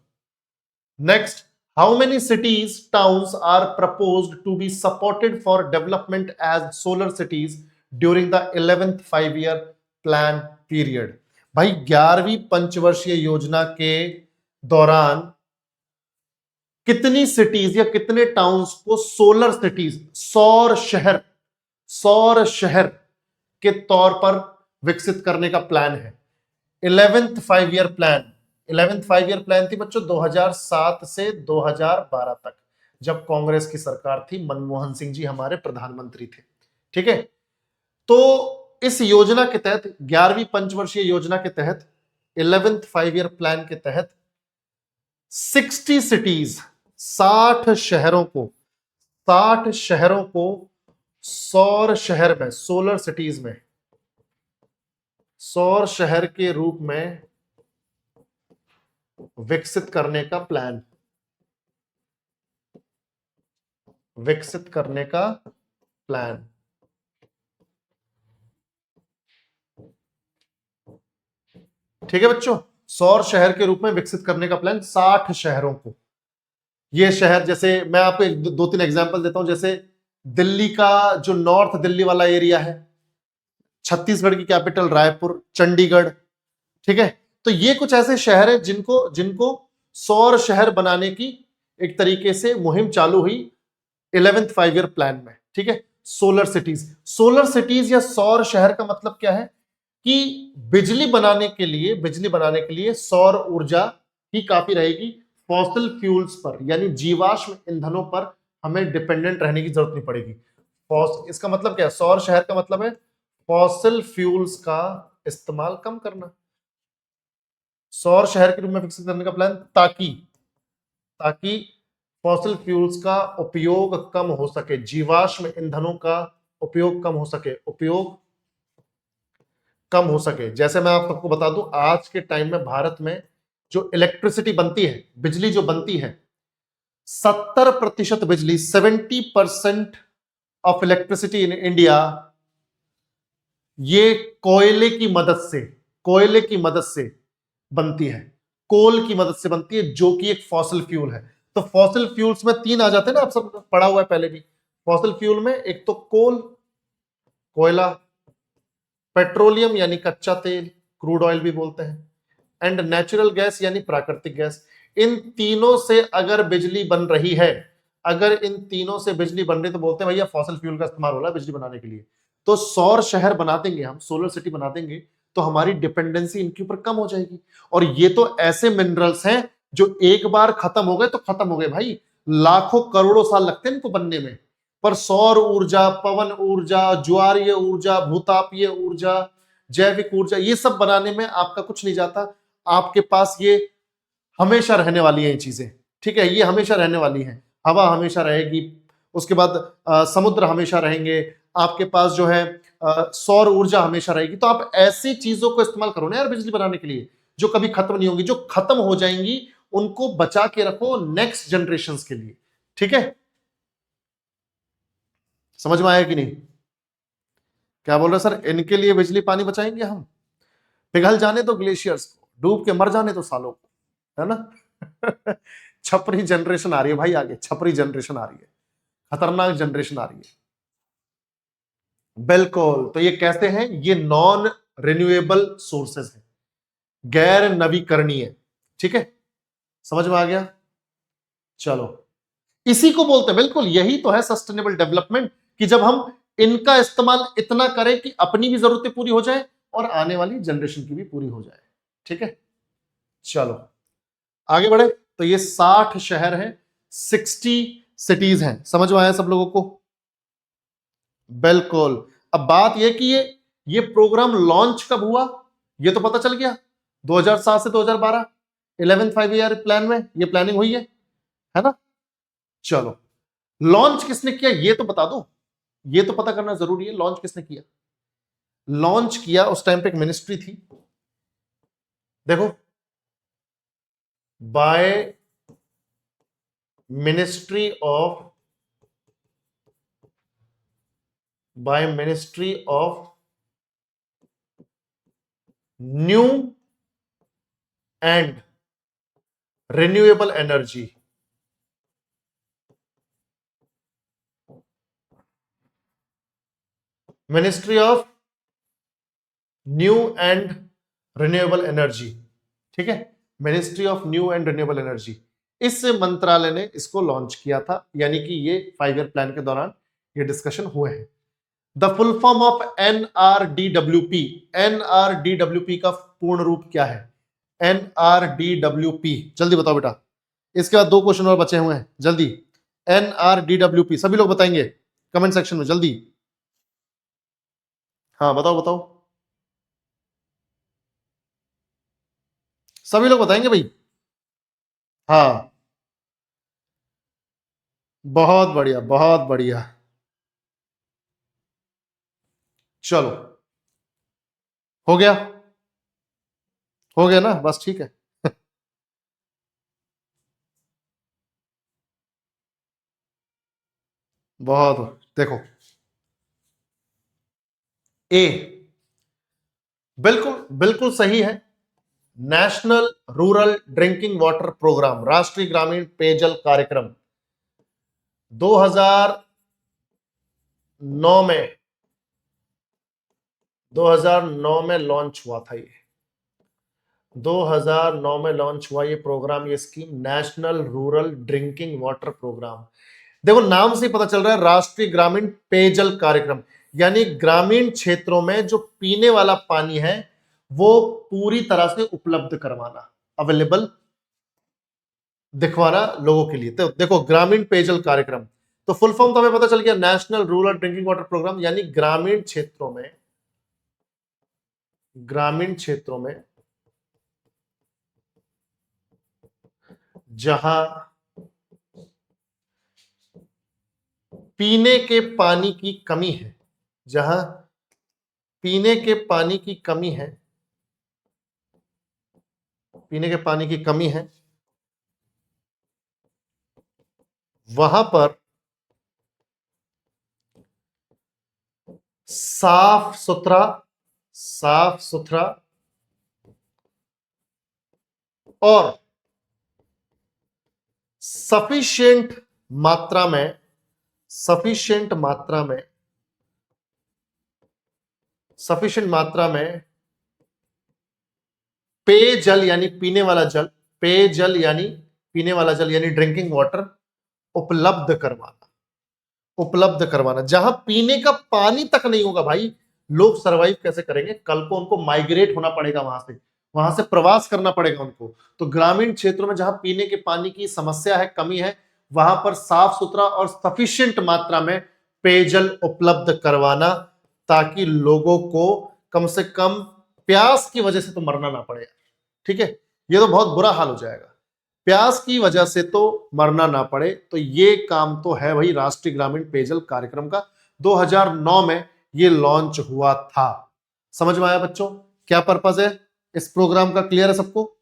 next, how many cities towns are proposed to be supported for development as solar cities during the 11th 5-year plan period. भाई 11वीं पंचवर्षीय योजना के दौरान कितनी सिटीज या कितने टाउन्स को सोलर सिटीज, सौर शहर के तौर पर विकसित करने का प्लान है? 11th 5 year plan, 11th 5 year plan थी बच्चों 2007 से 2012 तक, जब कांग्रेस की सरकार थी, मनमोहन सिंह जी हमारे प्रधानमंत्री थे। ठीक है, तो इस योजना के तहत, 11वीं पंचवर्षीय योजना के तहत, 11th 5 ईयर प्लान के तहत 60 सिटीज, 60 शहरों को, 60 शहरों को सौर शहर में, सोलर सिटीज में, सौर शहर के रूप में विकसित करने का प्लान, विकसित करने का प्लान। ठीक है बच्चों, सौर शहर के रूप में विकसित करने का प्लान 60 शहरों को। ये शहर, जैसे मैं आपको दो तीन एग्जांपल देता हूं, जैसे दिल्ली का जो नॉर्थ दिल्ली वाला एरिया है, छत्तीसगढ़ की कैपिटल रायपुर, चंडीगढ़। ठीक है, तो ये कुछ ऐसे शहर हैं जिनको सौर शहर बनाने की एक तरीके से मुहिम चालू हुई 11th 5 ईयर प्लान में। ठीक है, सोलर सिटीज या सौर शहर का मतलब क्या है कि बिजली बनाने के लिए सौर ऊर्जा ही काफी रहेगी, फॉसिल फ्यूल्स पर यानी जीवाश्म ईंधनों पर हमें डिपेंडेंट रहने की जरूरत नहीं पड़ेगी। इसका मतलब क्या है? सौर शहर का मतलब है फॉसिल फ्यूल्स का इस्तेमाल कम करना, सौर शहर के रूप में विकसित करने का प्लान, ताकि फॉसिल फ्यूल्स का उपयोग कम हो सके, जीवाश्म ईंधनों का उपयोग कम हो सके। जैसे मैं आप सबको बता दूं, आज के टाइम में भारत में जो इलेक्ट्रिसिटी बनती है, बिजली जो बनती है, 70% बिजली, 70% ऑफ इलेक्ट्रिसिटी इन इंडिया ये कोयले की मदद से बनती है, कोल की मदद से बनती है, जो कि एक फॉसिल फ्यूल है। तो फॉसिल फ्यूल्स में 3 आ जाते हैं ना, आप सब पढ़ा हुआ है पहले भी। फॉसिल फ्यूल में एक तो कोयला, पेट्रोलियम यानी कच्चा तेल, क्रूड ऑयल भी बोलते हैं, एंड नेचुरल गैस यानी प्राकृतिक गैस। इन तीनों से अगर बिजली बन रही है, तो बोलते हैं भैया फॉसिल फ्यूल का इस्तेमाल हो रहा है बिजली बनाने के लिए। तो सौर शहर बना देंगे हम, सोलर सिटी बना देंगे, तो हमारी डिपेंडेंसी इनके ऊपर कम हो जाएगी। और ये तो ऐसे मिनरल्स हैं जो एक बार खत्म हो गए तो खत्म हो गए भाई, लाखों करोड़ों साल लगते हैं इनको बनने में। पर सौर ऊर्जा, पवन ऊर्जा, ज्वारीय ऊर्जा, भूतापीय ऊर्जा, जैविक ऊर्जा, ये सब बनाने में आपका कुछ नहीं जाता। आपके पास ये हमेशा रहने वाली है ये चीजें। ठीक है, ये हमेशा रहने वाली है, हवा हमेशा रहेगी, उसके बाद समुद्र हमेशा रहेंगे, आपके पास जो है सौर ऊर्जा हमेशा रहेगी। तो आप ऐसी चीजों को इस्तेमाल करो ना यार बिजली बनाने के लिए, जो कभी खत्म नहीं होंगी, जो खत्म हो जाएंगी उनको बचा के रखो नेक्स्ट जनरेशन के लिए। ठीक है, समझ में आया कि नहीं? क्या बोल रहे सर, इनके लिए बिजली पानी बचाएंगे हम? पिघल जाने तो ग्लेशियर्स को, डूब के मर जाने तो सालों को, है ना? छपरी जनरेशन आ रही है भाई, आगे छपरी जनरेशन आ रही है, खतरनाक जनरेशन आ रही है। बिल्कुल, तो ये कैसे हैं? ये नॉन रिन्यूएबल सोर्सेस हैं, गैर नवीकरणीय। ठीक है, समझ में आ गया? चलो, इसी को बोलते हैं, बिल्कुल यही तो है सस्टेनेबल डेवलपमेंट, कि जब हम इनका इस्तेमाल इतना करें कि अपनी भी जरूरतें पूरी हो जाए और आने वाली जनरेशन की भी पूरी हो जाए। ठीक है, चलो आगे बढ़े। तो ये 60 शहर हैं, 60 सिटीज हैं, समझ में आया सब लोगों को? बिल्कुल। अब बात यह कि ये प्रोग्राम लॉन्च कब हुआ, ये तो पता चल गया, 2007 से 2012 11th 5 ईयर प्लान में ये प्लानिंग हुई है ना? चलो, लॉन्च किसने किया ये तो बता दो, ये तो पता करना जरूरी है, लॉन्च किसने किया? लॉन्च किया उस टाइम पे एक मिनिस्ट्री थी, देखो, by ministry of new and renewable energy. Ministry of new and renewable energy. ठीक है, ministry of new and renewable energy, इस मंत्रालय ने इसको लॉन्च किया था, यानी कि ये 5 ईयर प्लान के दौरान ये डिस्कशन हुए हैं। द फुल फॉर्म ऑफ एनआरडीडब्ल्यूपी, एनआरडीडब्ल्यूपी का पूर्ण रूप क्या है? एनआरडीडब्ल्यूपी, जल्दी बताओ बेटा, इसके बाद 2 क्वेश्चन और बचे हुए हैं, जल्दी। एनआरडीडब्ल्यूपी सभी लोग बताएंगे कमेंट सेक्शन में, जल्दी। हाँ बताओ बताओ, सभी लोग बताएंगे भाई। हाँ बहुत बढ़िया बहुत बढ़िया, चलो हो गया, हो गया ना, बस ठीक है। बहुत, देखो ए बिल्कुल बिल्कुल सही है। National rural drinking water programme, राष्ट्रीय ग्रामीण पेयजल कार्यक्रम 2009 में 2009 में लॉन्च हुआ था। ये 2009 में लॉन्च हुआ ये प्रोग्राम, ये scheme, national rural drinking water programme. देखो नाम से ही पता चल रहा है, राष्ट्रीय ग्रामीण पेयजल कार्यक्रम, यानी ग्रामीण क्षेत्रों में जो पीने वाला पानी है वो पूरी तरह से उपलब्ध करवाना, अवेलेबल दिखवाना लोगों के लिए। तो देखो ग्रामीण पेयजल कार्यक्रम, तो फुल फॉर्म तो हमें पता चल गया, national rural drinking water programme, यानी ग्रामीण क्षेत्रों में, ग्रामीण क्षेत्रों में जहां पीने के पानी की कमी है, जहां पीने के पानी की कमी है, पीने के पानी की कमी है, वहां पर साफ सुथरा और सफिशिएंट मात्रा में, सफिशिएंट मात्रा में, सफिशिएंट मात्रा में पेयजल यानी पीने वाला जल, पेयजल यानी पीने वाला जल, यानी ड्रिंकिंग वाटर उपलब्ध करवाना, उपलब्ध करवाना। जहां पीने का पानी तक नहीं होगा भाई, लोग सरवाइव कैसे करेंगे? कल को उनको माइग्रेट होना पड़ेगा, वहां से प्रवास करना पड़ेगा उनको। तो ग्रामीण क्षेत्रों में जहां पीने के पानी की समस्या है, कमी है, वहां पर साफ सुथरा और सफिशिएंट मात्रा में पेयजल उपलब्ध करवाना, ताकि लोगों को कम से कम प्यास की वजह से तो मरना ना पड़े। ठीक है, ये तो बहुत बुरा हाल हो जाएगा, प्यास की वजह से तो मरना ना पड़े। तो ये काम तो है भाई राष्ट्रीय ग्रामीण पेयजल कार्यक्रम का, 2009 में ये लॉन्च हुआ था। समझ में आया बच्चों क्या पर्पस है इस प्रोग्राम का? क्लियर है सबको?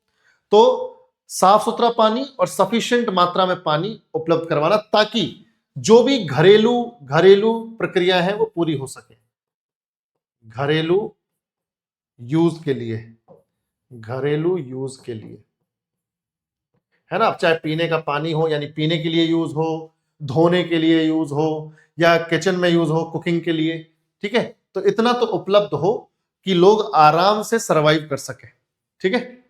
तो साफ सुथरा पानी और सफिशिएंट मात्रा में पानी उपलब्ध करवाना, ताकि जो भी घरेलू घरेलू प्रक्रिया है वो पूरी हो सके, घरेलू यूज के लिए, घरेलू यूज के लिए, है ना। अब चाहे पीने का पानी हो, यानी पीने के लिए यूज हो, धोने के लिए यूज हो, या किचन में यूज हो कुकिंग के लिए, ठीक है, तो इतना तो उपलब्ध हो कि लोग आराम से सरवाइव कर सके। ठीक है,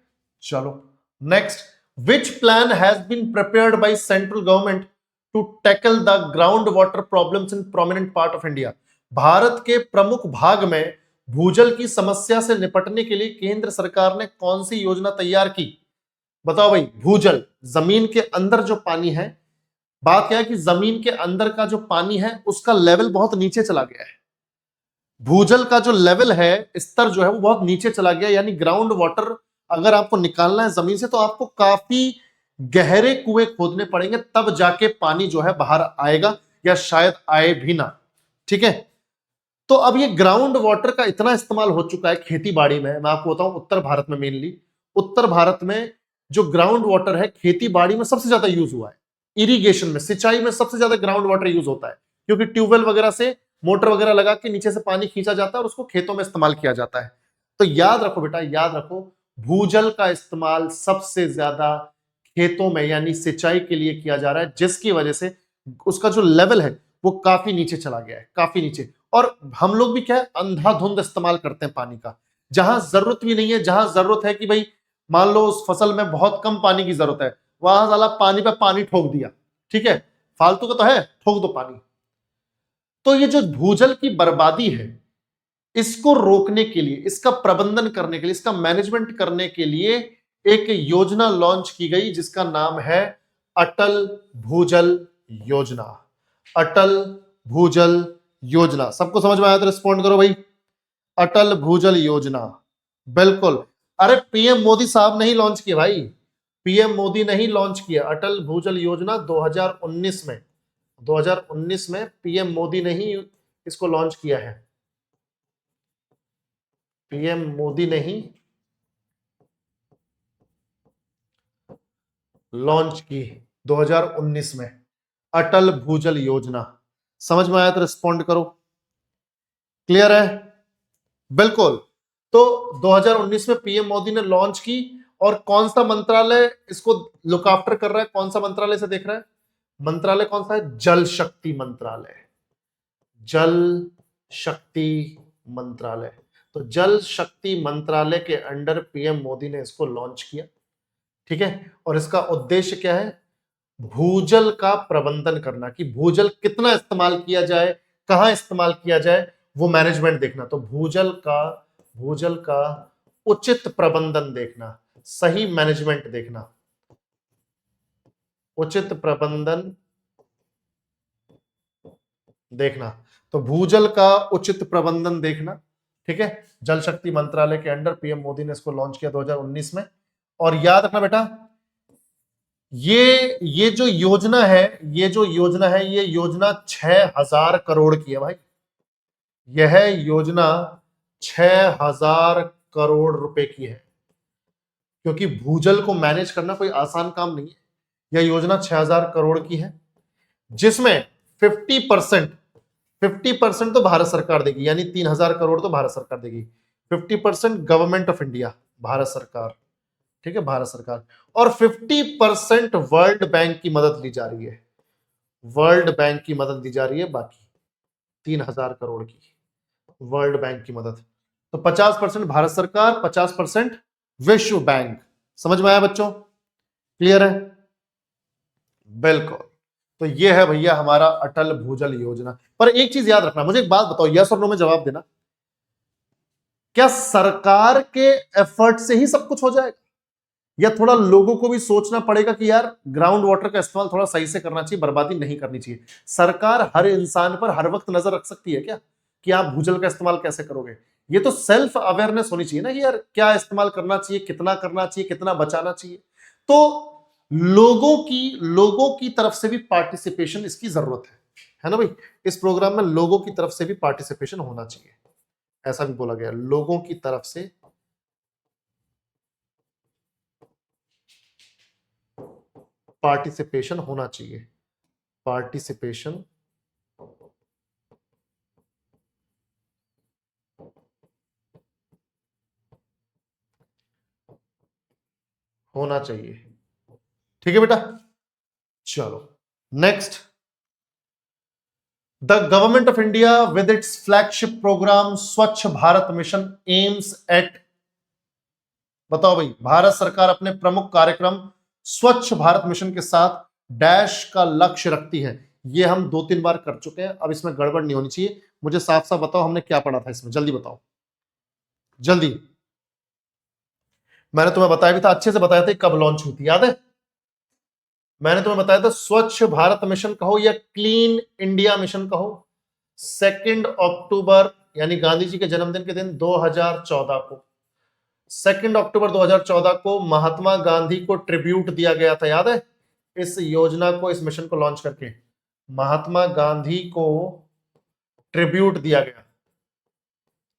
चलो next, which plan has been prepared by central government to tackle the ground water problems in prominent part of India? Bharat के प्रमुख भाग में भूजल की समस्या से निपटने के लिए केंद्र सरकार ने कौन सी योजना तैयार की? बताओ भाई, भूजल, जमीन के अंदर जो पानी है, बात क्या है कि जमीन के अंदर का जो पानी है उसका लेवल बहुत नीचे चला गया है, भूजल का जो लेवल है, स्तर जो है वो बहुत नीचे चला गया, यानी ग्राउंड वाटर अगर आपको निकालना है जमीन से तो आपको काफी गहरे कुएं खोदने पड़ेंगे, तब जाके पानी जो है बाहर आएगा, या शायद आए भी ना। ठीक है, तो अब ये ग्राउंड वाटर का इतना इस्तेमाल हो चुका है खेती बाड़ी में, मैं आपको बताऊं उत्तर भारत में, मेनली उत्तर भारत में जो ग्राउंड वाटर है खेती बाड़ी में सबसे ज्यादा यूज हुआ है, इरिगेशन में, सिंचाई में सबसे ज्यादा ग्राउंड वाटर यूज होता है, क्योंकि ट्यूबवेल वगैरह से मोटर वगैरह लगा के नीचे से पानी खींचा जाता है और उसको खेतों में इस्तेमाल किया जाता है। तो याद रखो बेटा, याद रखो, भूजल का इस्तेमाल सबसे ज्यादा खेतों में यानी सिंचाई के लिए किया जा रहा है, जिसकी वजह से उसका जो लेवल है वो काफी नीचे चला गया है, काफी नीचे। और हम लोग भी क्या है, अंधाधुंध इस्तेमाल करते हैं पानी का, जहां जरूरत भी नहीं है, जहां जरूरत है कि भाई मान लो उस फसल में बहुत कम पानी की जरूरत है, वहां साला पानी पे पानी ठोक दिया, ठीक है, फालतू का तो है, ठोक दो पानी। तो ये जो भूजल की बर्बादी है, इसको रोकने के लिए, इसका प्रबंधन करने के लिए, इसका मैनेजमेंट करने के लिए एक योजना लॉन्च की गई जिसका नाम है अटल भूजल योजना। अटल भूजल योजना, सबको समझ में आया तो रिस्पॉन्ड करो भाई। अटल भूजल योजना, बिल्कुल। अरे पीएम मोदी साहब नहीं लॉन्च किया भाई, पीएम मोदी नहीं लॉन्च किया। अटल भूजल योजना 2019 में, 2019 में पीएम मोदी ने ही इसको लॉन्च किया है। पीएम मोदी ने ही लॉन्च की 2019 में अटल भूजल योजना। समझ में आया तो रिस्पॉन्ड करो। क्लियर है? बिल्कुल। तो 2019 में पीएम मोदी ने लॉन्च की, और कौन सा मंत्रालय इसको लुक आफ्टर कर रहा है, कौन सा मंत्रालय से देख रहा है? मंत्रालय कौन सा है? जल शक्ति मंत्रालय। जल शक्ति मंत्रालय। तो जल शक्ति मंत्रालय के अंडर पीएम मोदी ने इसको लॉन्च किया, ठीक है। और इसका उद्देश्य क्या है? भूजल का प्रबंधन करना, कि भूजल कितना इस्तेमाल किया जाए, कहां इस्तेमाल किया जाए, वो मैनेजमेंट देखना। तो भूजल का उचित प्रबंधन देखना, सही मैनेजमेंट देखना, उचित प्रबंधन देखना। तो भूजल का उचित प्रबंधन देखना, ठीक है। जल शक्ति मंत्रालय के अंडर पीएम मोदी ने इसको लॉन्च किया 2019 में। और याद रखना बेटा, ये जो योजना है, ये योजना 6000 करोड़ की है भाई। यह योजना 6000 करोड़ रुपए की है, क्योंकि भूजल को मैनेज करना कोई आसान काम नहीं है। यह योजना 6000 करोड़ की है, जिसमें 50% तो भारत सरकार देगी, यानी 3000 करोड़ तो भारत सरकार देगी। 50% गवर्नमेंट ऑफ इंडिया, भारत सरकार, ठीक है, भारत सरकार। और 50% वर्ल्ड बैंक की मदद ली जा रही है, वर्ल्ड बैंक की मदद दी जा रही है, बाकी 3000 करोड़ की वर्ल्ड बैंक की मदद। तो 50% भारत सरकार, 50% विश्व बैंक। समझ में आया बच्चों? क्लियर है? बिल्कुल। तो ये है भैया हमारा अटल भूजल योजना। पर एक चीज याद रखना, मुझे एक बात बताओ, यस और नो में जवाब देना, क्या सरकार के एफर्ट से ही सब कुछ हो जाएगा, या थोड़ा लोगों को भी सोचना पड़ेगा कि यार ग्राउंड वाटर का इस्तेमाल थोड़ा सही से करना चाहिए, बर्बादी नहीं करनी चाहिए? सरकार हर इंसान पर हर वक्त नजर रख सकती है क्या, कि आप भूजल का इस्तेमाल कैसे करोगे? ये तो सेल्फ अवेयरनेस होनी चाहिए ना, कि यार क्या इस्तेमाल करना चाहिए, कितना करना चाहिए, कितना बचाना चाहिए। तो लोगों की तरफ से भी पार्टिसिपेशन इसकी जरूरत है ना भाई। इस प्रोग्राम में लोगों की तरफ से भी पार्टिसिपेशन होना चाहिए, ऐसा भी बोला गया, लोगों की तरफ से पार्टिसिपेशन होना चाहिए, पार्टिसिपेशन होना चाहिए, ठीक है बेटा। चलो next, the government of India with its flagship programme Swachh Bharat mission aims at, बताओ भाई, भारत सरकार अपने प्रमुख कार्यक्रम स्वच्छ भारत मिशन के साथ डैश का लक्ष्य रखती है। ये हम 2-3 बार कर चुके हैं, अब इसमें गड़बड़ नहीं होनी चाहिए। मुझे साफ साफ बताओ हमने क्या पढ़ा था इसमें, जल्दी बताओ, जल्दी। मैंने तुम्हें बताया भी था, अच्छे से बताया था कब लॉन्च हुई थी, याद है? मैंने तुम्हें बताया था स्वच्छ भारत मिशन कहो या क्लीन इंडिया मिशन कहो, 2 अक्टूबर यानी गांधी जी के जन्मदिन के दिन 2014 को, 2 अक्टूबर 2014 को महात्मा गांधी को ट्रिब्यूट दिया गया था, याद है? इस योजना को, इस मिशन को लॉन्च करके महात्मा गांधी को ट्रिब्यूट दिया गया,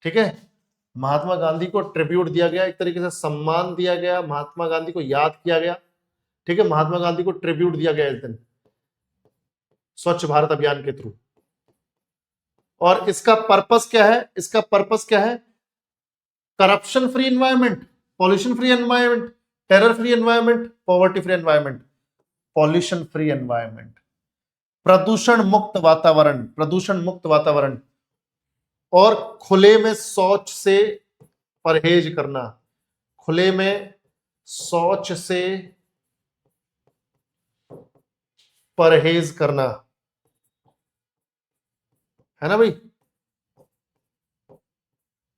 ठीक है। महात्मा गांधी को ट्रिब्यूट दिया गया, एक तरीके से सम्मान दिया गया, महात्मा गांधी को याद किया गया, ठीक है। महात्मा गांधी को ट्रिब्यूट दिया गया इस दिन स्वच्छ भारत अभियान के थ्रू। और इसका पर्पस क्या है? इसका पर्पस क्या है? Corruption free environment, pollution free environment, terror free environment, poverty free environment, pollution free environment, प्रदूषण मुक्त वातावरण, प्रदूषण मुक्त वातावरण, और खुले में शौच से परहेज करना, खुले में शौच से परहेज करना, है ना भाई।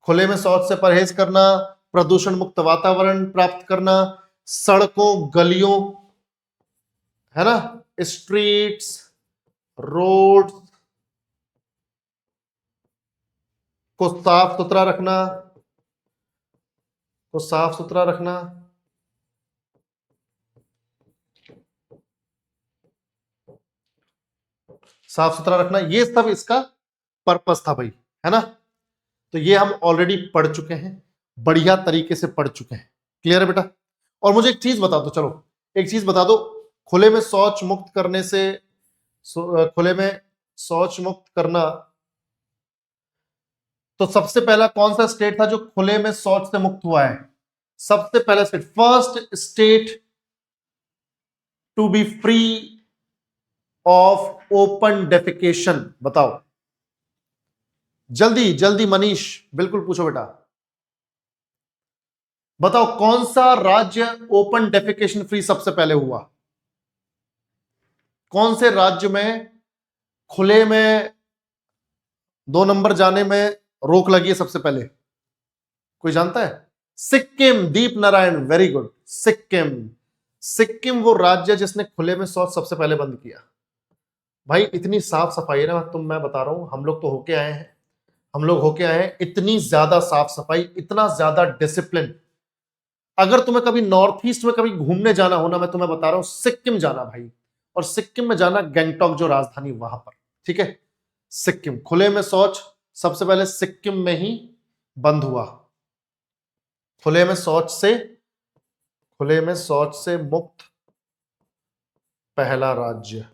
खुले में शौच से परहेज करना, प्रदूषण मुक्त वातावरण प्राप्त करना, सड़कों गलियों, है ना, स्ट्रीट्स, रोड को साफ सुथरा रखना, को साफ सुथरा रखना, साफ सुथरा रखना, ये सब इसका पर्पस था भाई, है ना। तो ये हम ऑलरेडी पढ़ चुके हैं, बढ़िया तरीके से पढ़ चुके हैं। क्लियर है बेटा। और मुझे एक चीज बता दो, चलो एक चीज बता दो, खुले में शौच मुक्त करने से, खुले में शौच मुक्त करना, तो सबसे पहला कौन सा स्टेट था जो खुले में शौच से मुक्त हुआ है? सबसे पहला state, first state to be free of open defecation, बताओ जल्दी जल्दी। मनीष बिल्कुल पूछो बेटा, बताओ कौन सा राज्य ओपन डेफिकेशन फ्री सबसे पहले हुआ? कौन से राज्य में खुले में 2 नंबर जाने में रोक लगी है सबसे पहले? कोई जानता है? सिक्किम। दीप नारायण, वेरी गुड, सिक्किम। सिक्किम वो राज्य जिसने खुले में शौच सबसे पहले बंद किया। भाई इतनी साफ सफाई है ना, मैं बता रहा हूं, हम लोग तो होके आए हैं, हम लोग होके आए हैं, इतनी ज्यादा साफ सफाई, इतना ज्यादा डिसिप्लिन। अगर तुम्हें कभी नॉर्थ ईस्ट में कभी घूमने जाना हो ना, मैं तुम्हें बता रहा हूं सिक्किम जाना भाई, और सिक्किम में जाना गैंगटॉक जो राजधानी वहां पर, ठीक है। सिक्किम खुले में शौच सबसे पहले सिक्किम में ही बंद हुआ। खुले में शौच से, खुले में शौच से मुक्त पहला राज्य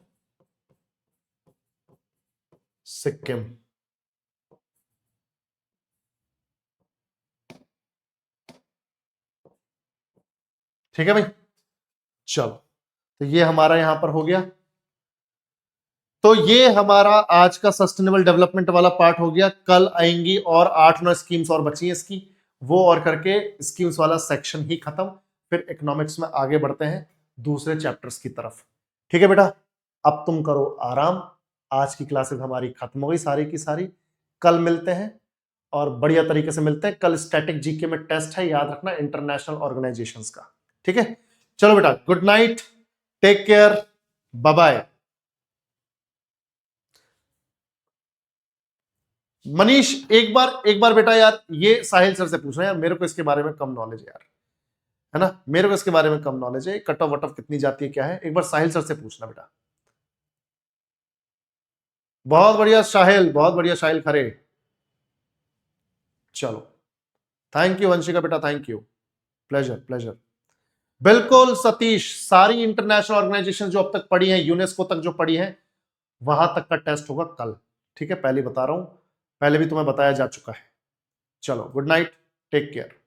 सिक्किम। ठीक है भाई, चलो तो ये हमारा यहां पर हो गया। तो ये हमारा आज का सस्टेनेबल डेवलपमेंट वाला पार्ट हो गया। कल आएंगी और 8-9 स्कीम्स और बची हैं इसकी, वो और करके स्कीम्स वाला सेक्शन ही खत्म। फिर इकोनॉमिक्स में आगे बढ़ते हैं दूसरे चैप्टर्स की तरफ। ठीक है बेटा, अब तुम करो आराम। आज की क्लासेस हमारी खत्म हो गई सारी की सारी। कल मिलते हैं और बढ़िया तरीके से मिलते हैं। कल स्टैटिक जीके में टेस्ट है, याद रखना, इंटरनेशनल ऑर्गेनाइजेशंस का। ठीक है, चलो बेटा, good night, take care, bye bye. Manish एक बार बेटा यार, ये साहिल सर से पूछना यार, मेरे को इसके बारे में कम नॉलेज है यार, है ना, मेरे को इसके बारे में कम नॉलेज है। कट ऑफ वट ऑफ कितनी जाती है क्या है, एक बार साहिल सर से पूछना बेटा। बहुत बढ़िया साहिल, बहुत बढ़िया साहिल खरे। चलो, थैंक यू वंशिका बेटा, थैंक यू, प्लेजर प्लेजर। बिल्कुल सतीश, सारी इंटरनेशनल ऑर्गेनाइजेशन जो अब तक पढ़ी है, यूनेस्को तक जो पढ़ी है, वहां तक का टेस्ट होगा कल। ठीक है, पहले बता रहा हूं, पहले भी तुम्हें बताया जा चुका है। चलो गुड नाइट, टेक केयर।